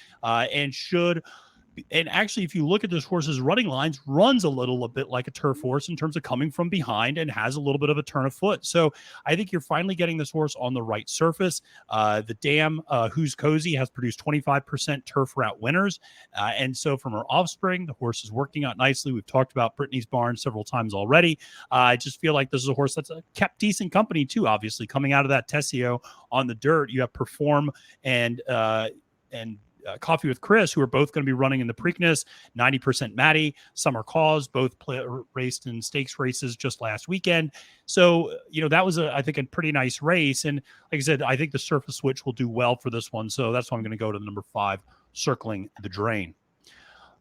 and actually, if you look at this horse's running lines, runs a bit like a turf horse in terms of coming from behind and has a little bit of a turn of foot. So I think you're finally getting this horse on the right surface. The dam, Who's Cozy, has produced 25% turf route winners. And so from her offspring, the horse is working out nicely. We've talked about Brittany's Barn several times already. I just feel like this is a horse that's kept decent company too, obviously. Coming out of that Tessio on the dirt, you have Perform and Coffee with Chris, who are both going to be running in the Preakness. 90% Maddie, Summer Cause, both raced in stakes races just last weekend. So, that was, I think, a pretty nice race. And like I said, I think the surface switch will do well for this one. So that's why I'm going to go to the number 5, Circling the Drain.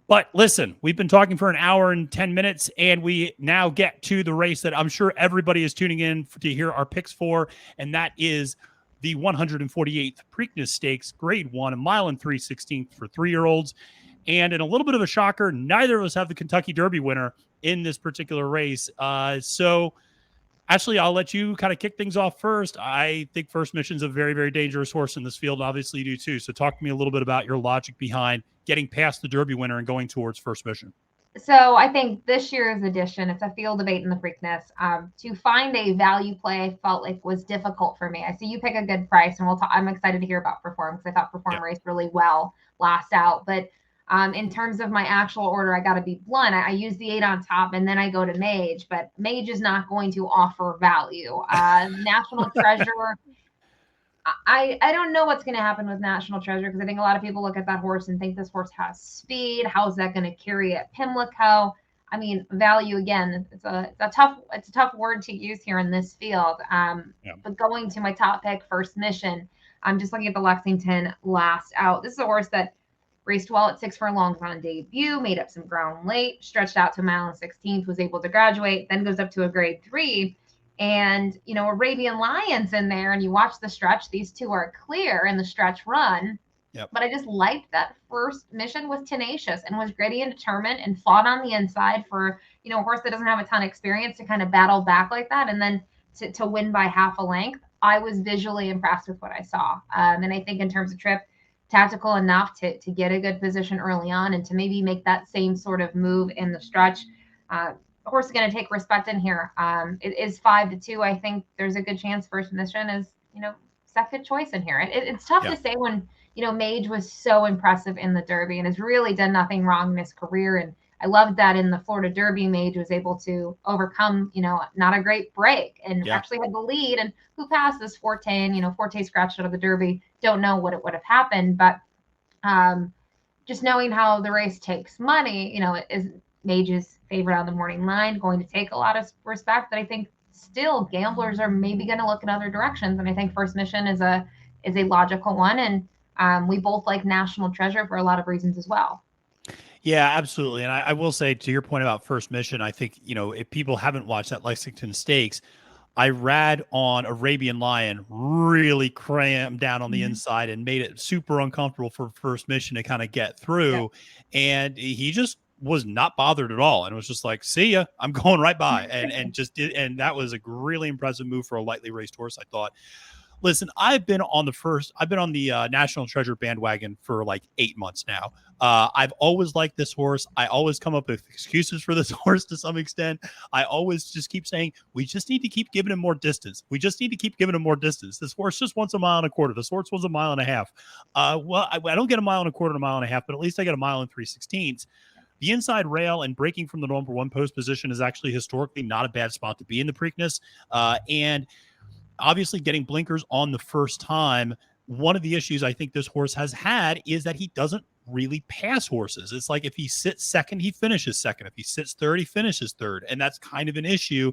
But listen, we've been talking for an hour and 10 minutes, and we now get to the race that I'm sure everybody is tuning in to hear our picks for, and that is the 148th Preakness Stakes, Grade 1, 1 mile and 3/16 for 3-year-olds. And in a little bit of a shocker, neither of us have the Kentucky Derby winner in this particular race. So, Ashley, I'll let you kind of kick things off first. I think First Mission's a very, very dangerous horse in this field. Obviously, you do too. So talk to me a little bit about your logic behind getting past the Derby winner and going towards First Mission. So I think this year's edition, it's a field debate in the Preakness. To find a value play felt like was difficult for me. I see you pick a good price, and I'm excited to hear about Perform, because I thought Perform raced really well last out. But In terms of my actual order, I got to be blunt. I use the 8 on top, and then I go to Mage, but Mage is not going to offer value. National Treasure, I don't know what's going to happen with National Treasure, because I think a lot of people look at that horse and think this horse has speed. How is that going to carry at PIMLICO? I mean, value, again, it's a tough word to use here in this field. But going to my top pick, First Mission, I'm just looking at the Lexington last out. This is a horse that raced well at 6 furlongs on debut, made up some ground late, stretched out to a mile and 16th, was able to graduate, then goes up to a grade 3. And, Arabian Lions in there, and you watch the stretch, these two are clear in the stretch run. Yep. But I just liked that First Mission was tenacious and was gritty and determined and fought on the inside for, a horse that doesn't have a ton of experience to kind of battle back like that. And then to win by half a length, I was visually impressed with what I saw. And I think in terms of trip, tactical enough to get a good position early on and to maybe make that same sort of move in the stretch. Horse is going to take respect in here. It is 5-2. I think there's a good chance First Mission is, second choice in here. It's tough to say when, Mage was so impressive in the Derby and has really done nothing wrong in his career. And I loved that in the Florida Derby, Mage was able to overcome, not a great break and actually had the lead. And who passed this Forte? And, Forte scratched out of the Derby. Don't know what it would have happened, but just knowing how the race takes money, is Mage's favorite on the morning line, going to take a lot of respect. But I think still gamblers are maybe going to look in other directions. And I think First Mission is a logical one. And we both like National Treasure for a lot of reasons as well. Yeah, absolutely. And I will say, to your point about First Mission, I think, if people haven't watched that Lexington Stakes, I rad on Arabian Lion, really crammed down on the inside and made it super uncomfortable for First Mission to kind of get through. Yeah. And he just was not bothered at all and was just like, see ya, I'm going right by. And just did. And that was a really impressive move for a lightly raced horse, I thought. Listen, I've been on the National Treasure bandwagon for like 8 months now. I've always liked this horse. I always come up with excuses for this horse to some extent. I always just keep saying, we just need to keep giving him more distance. We just need to keep giving him more distance. This horse just wants 1.25 miles. This horse wants 1.5 miles. Well, I don't get 1.25 miles, 1.5 miles, but at least I get 1 3/16 miles. The inside rail and breaking from the number one post position is actually historically not a bad spot to be in the Preakness. And obviously getting blinkers on the first time, one of the issues I think this horse has had is that he doesn't really pass horses. It's like if he sits second, he finishes second. If he sits third, he finishes third. And that's kind of an issue.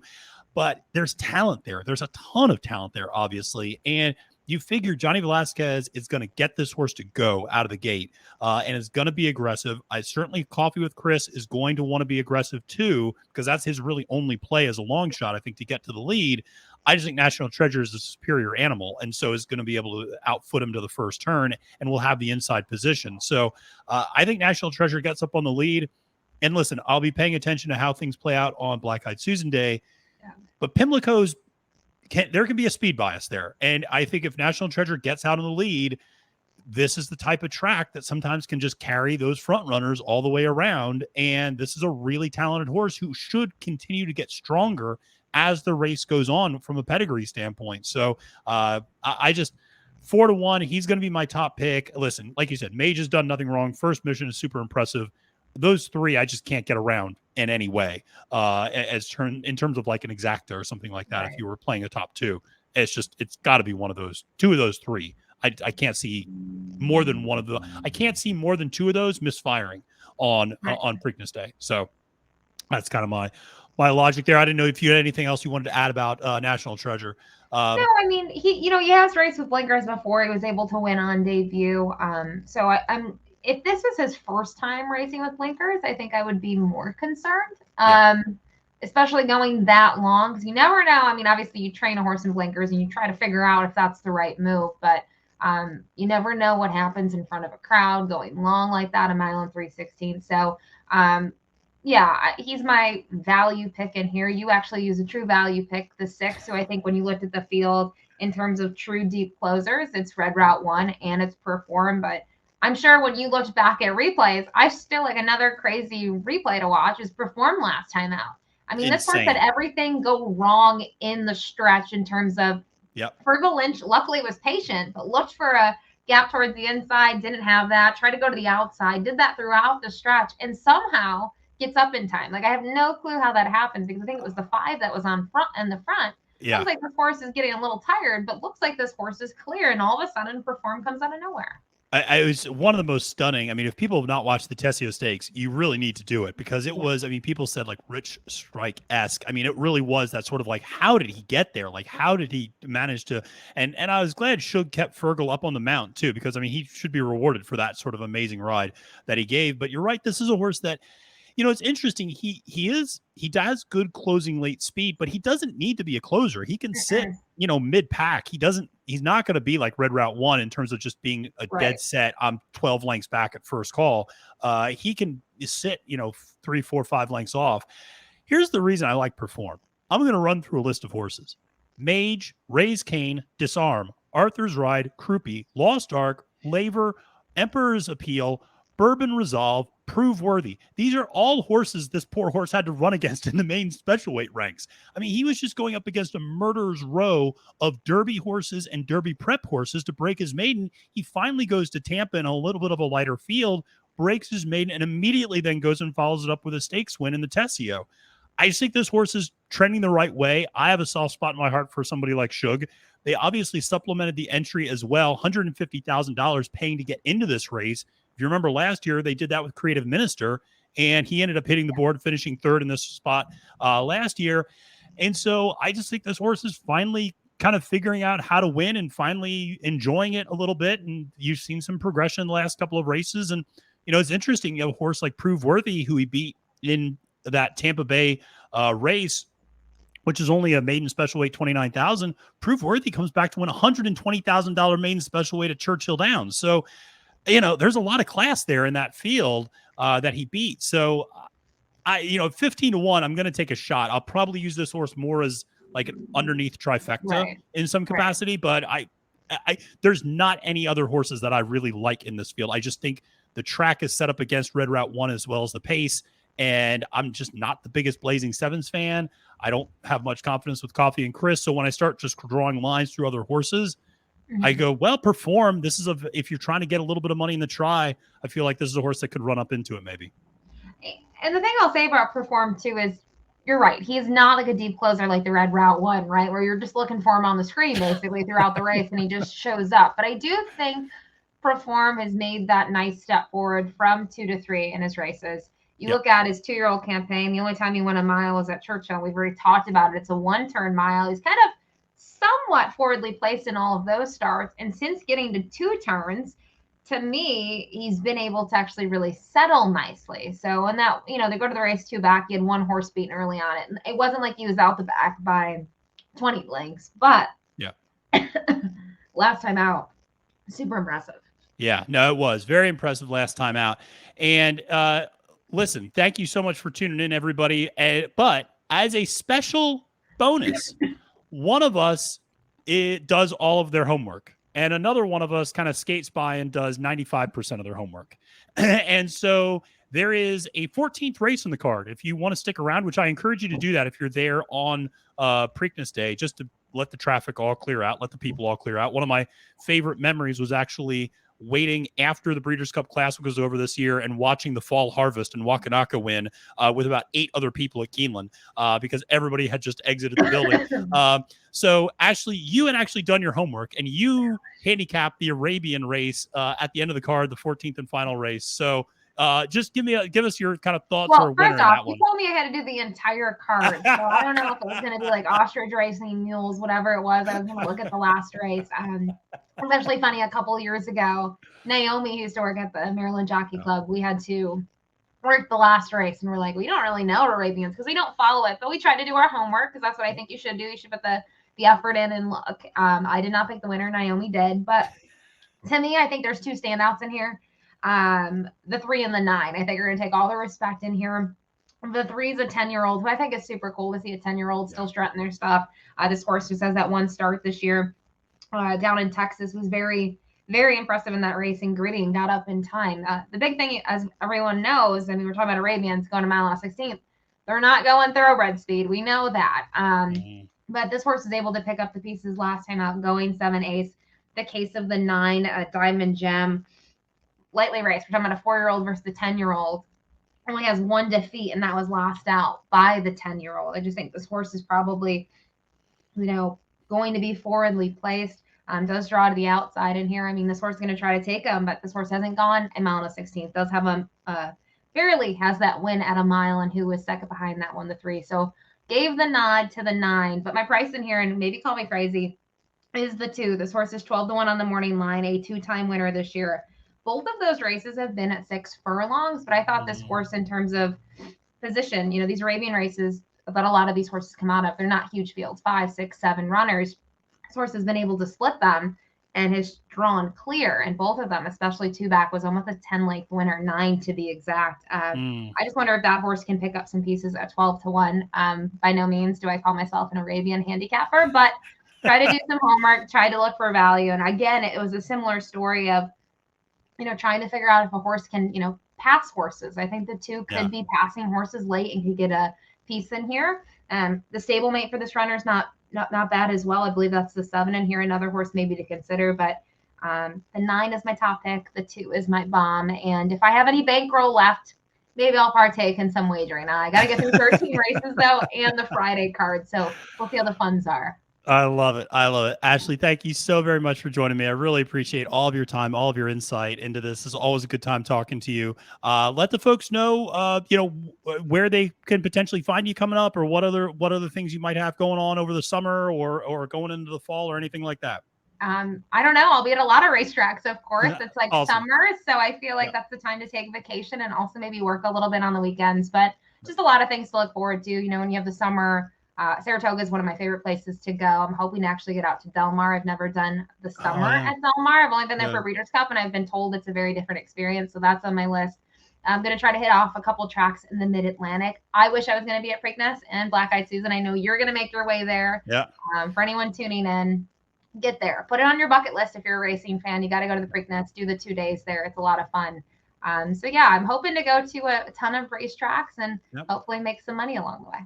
But there's talent there. There's a ton of talent there, obviously. And you figure Johnny Velasquez is going to get this horse to go out of the gate and is going to be aggressive. I certainly, Coffee with Chris is going to want to be aggressive too, because that's his really only play as a long shot, I think, to get to the lead. I just think National Treasure is a superior animal, and so is going to be able to outfoot him to the first turn and will have the inside position. So I think National Treasure gets up on the lead. And listen, I'll be paying attention to how things play out on Black Eyed Susan Day. Yeah. But Pimlico's, there can be a speed bias there. And I think if National Treasure gets out of the lead, this is the type of track that sometimes can just carry those front runners all the way around. And this is a really talented horse who should continue to get stronger as the race goes on from a pedigree standpoint. So I just 4-1, he's going to be my top pick. Listen, like you said, Mage has done nothing wrong. First Mission is super impressive. Those three, I just can't get around in any way in terms of like an exacta or something like that. Right. If you were playing a top two, it's got to be one of those, two of those three. I can't see more than one of the. I can't see more than two of those misfiring on Preakness Day. So that's kind of my logic there. I didn't know if you had anything else you wanted to add about National Treasure. No, I mean he has raced with blinkers before. He was able to win on debut. So I'm. If this was his first time racing with blinkers, I think I would be more concerned, especially going that long, because you never know. I mean, obviously you train a horse in blinkers and you try to figure out if that's the right move, but you never know what happens in front of a crowd going long like that, 1 3/16 miles. So, he's my value pick in here. You actually use a true value pick, the 6. So I think when you looked at the field in terms of true deep closers, it's Red Route 1 and it's Perform, but I'm sure when you looked back at replays, I still like another crazy replay to watch is Perform last time out. I mean, this horse had everything go wrong in the stretch in terms of Fergal Lynch luckily was patient, but looked for a gap towards the inside, didn't have that, tried to go to the outside, did that throughout the stretch, and somehow gets up in time. Like, I have no clue how that happens, because I think it was the 5 that was on front in the front. Yeah. Looks like this horse is getting a little tired, but looks like this horse is clear, and all of a sudden Perform comes out of nowhere. I was one of the most stunning. I mean, if people have not watched the Tessio Stakes, you really need to do it, because it was, I mean, people said like Rich Strike-esque. I mean, it really was that sort of like, how did he get there? Like, how did he manage to, and I was glad Shug kept Fergal up on the mount too, because I mean, he should be rewarded for that sort of amazing ride that he gave. But you're right. This is a horse that, you know, it's interesting. He does good closing late speed, but he doesn't need to be a closer. He can sit, you know, mid pack. He's not going to be like Red Route 1 in terms of just being a dead set. I'm 12 lengths back at first call. He can sit, you know, 3, 4, 5 lengths off. Here's the reason I like Perform. I'm going to run through a list of horses: Mage, Raise Cane, Disarm, Arthur's Ride, Crouppy, Lost Ark, Laver, Emperor's Appeal, Bourbon Resolve, Prove Worthy. These are all horses this poor horse had to run against in the main special weight ranks. I mean, he was just going up against a murderer's row of Derby horses and Derby prep horses to break his maiden. He finally goes to Tampa in a little bit of a lighter field, breaks his maiden, and immediately then goes and follows it up with a stakes win in the Tessio. I just think this horse is trending the right way. I have a soft spot in my heart for somebody like Shug. They obviously supplemented the entry as well, $150,000 paying to get into this race. If you remember last year, they did that with Creative Minister, and he ended up hitting the board, finishing third in this spot last year. And so I just think this horse is finally kind of figuring out how to win and finally enjoying it a little bit. And you've seen some progression in the last couple of races. And, you know, it's interesting. You have a horse like Prove Worthy, who he beat in that Tampa Bay race, which is only a maiden special weight, 29,000. Prove Worthy comes back to win $120,000 maiden special weight at Churchill Downs. So, you know, there's a lot of class there in that field that he beat. So, you know, 15-1, I'm going to take a shot. I'll probably use this horse more as like an underneath trifecta in some capacity, but I there's not any other horses that I really like in this field. I just think the track is set up against Red Route 1 as well as the pace, and I'm just not the biggest Blazing Sevens fan. I don't have much confidence with Coffee and Chris, so when I start just drawing lines through other horses, I go, well, Perform. This is if you're trying to get a little bit of money in the try, I feel like this is a horse that could run up into it maybe. And the thing I'll say about Perform too is, you're right. He's not like a deep closer like the Red Route 1, right? Where you're just looking for him on the screen basically throughout the race and he just shows up. But I do think Perform has made that nice step forward from 2 to 3 in his races. You look at his 2-year-old campaign. The only time he won a mile was at Churchill. We've already talked about it. It's a 1-turn mile. He's kind of somewhat forwardly placed in all of those starts. And since getting to 2 turns, to me, he's been able to actually really settle nicely. So when that, you know, they go to the race 2 back, he had 1 horse beaten early on it. And it wasn't like he was out the back by 20 lengths, but last time out, super impressive. Yeah, no, it was very impressive last time out. And listen, thank you so much for tuning in, everybody. But as a special bonus, one of us does all of their homework, and another one of us kind of skates by and does 95% of their homework. And so there is a 14th race in the card. If you want to stick around, which I encourage you to do that if you're there on Preakness Day, just to let the traffic all clear out, let the people all clear out. One of my favorite memories was actually waiting after the Breeders' Cup Classic was over this year and watching the Fall Harvest and Wakanaka win with about 8 other people at Keeneland because everybody had just exited the building. So, Ashley, you had actually done your homework and you handicapped the Arabian race at the end of the card, the 14th and final race. So, just give us your kind of thoughts or winner in that one. You told me I had to do the entire card, so I don't know if it was going to be like ostrich racing, mules, whatever it was. I was going to look at the last race. It was actually funny. A couple of years ago, Naomi, who used to work at the Maryland Jockey Club, we had to work the last race, and we're like, we don't really know Arabians because we don't follow it, but we tried to do our homework because that's what I think you should do. You should put the effort in and look. I did not pick the winner. Naomi did, but to me, I think there's 2 standouts in here. The 3 and the 9, I think are going to take all the respect in here. The 3 is a 10-year-old who I think is super cool to see a 10-year-old still strutting their stuff. This horse just has that 1 start this year down in Texas, was very, very impressive in that race and gritty and got up in time. The big thing, as everyone knows, I mean, we're talking about Arabians going a mile and 16th. They're not going thoroughbred speed. We know that. But this horse was able to pick up the pieces last time out, going 7/8. the case of the 9 Diamond Gem lightly raced. We're talking about a 4-year-old versus the 10-year-old. Only has 1 defeat, and that was last out by the 10-year-old. I just think this horse is probably, going to be forwardly placed. Does draw to the outside in here. I mean, this horse is going to try to take him, but this horse hasn't gone a mile and a 16th. Does have barely has that win at a mile, and who was second behind that one, the 3. So gave the nod to the 9, but my price in here, and maybe call me crazy, is the 2. This horse is 12-1 on the morning line, a 2-time winner this year. Both of those races have been at 6 furlongs, but I thought this horse, in terms of position, these Arabian races that a lot of these horses come out of, they're not huge fields, 5, 6, 7 runners. This horse has been able to split them and has drawn clear. And both of them, especially 2-back, was almost a 10-length winner, 9 to be exact. I just wonder if that horse can pick up some pieces at 12-1. By no means do I call myself an Arabian handicapper, but try to do some homework, try to look for value. And again, it was a similar story of, trying to figure out if a horse can, pass horses. I think the 2 could be passing horses late and could get a piece in here. The stablemate for this runner is not bad as well. I believe that's the 7 in here. Another horse maybe to consider, but the 9 is my top pick. The 2 is my bomb. And if I have any bankroll left, maybe I'll partake in some wagering. I got to get through 13 races though, and the Friday card. So we'll see how the funds are. I love it. I love it. Ashley, thank you so very much for joining me. I really appreciate all of your time, all of your insight into this. It's always a good time talking to you. Let the folks know, where they can potentially find you coming up, or what other things you might have going on over the summer or going into the fall or anything like that. I don't know. I'll be at a lot of racetracks, of course. It's like awesome. Summer, so I feel like that's the time to take vacation and also maybe work a little bit on the weekends. But just a lot of things to look forward to. When you have the summer, Saratoga is one of my favorite places to go. I'm hoping to actually get out to Del Mar. I've never done the summer at Del Mar. I've only been there for Breeders' Cup, and I've been told it's a very different experience. So that's on my list. I'm going to try to hit off a couple tracks in the Mid-Atlantic. I wish I was going to be at Preakness and Black Eyed Susan. I know you're going to make your way there. Yeah. For anyone tuning in, get there. Put it on your bucket list if you're a racing fan. You got to go to the Preakness, do the 2 days there. It's a lot of fun. So yeah, I'm hoping to go to a ton of racetracks and hopefully make some money along the way.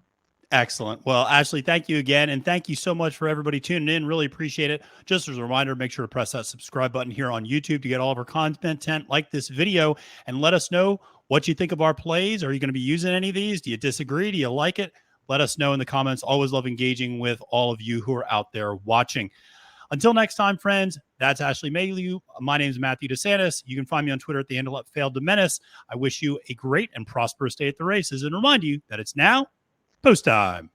Excellent. Well, Ashley, thank you again. And thank you so much for everybody tuning in. Really appreciate it. Just as a reminder, make sure to press that subscribe button here on YouTube to get all of our content like this video, and let us know what you think of our plays. Are you going to be using any of these? Do you disagree? Do you like it? Let us know in the comments. Always love engaging with all of you who are out there watching. Until next time, friends, that's Ashley Mailloux. My name is Matthew DeSantis. You can find me on Twitter at the handle @FailedToMenace. I wish you a great and prosperous day at the races, and remind you that it's now post time.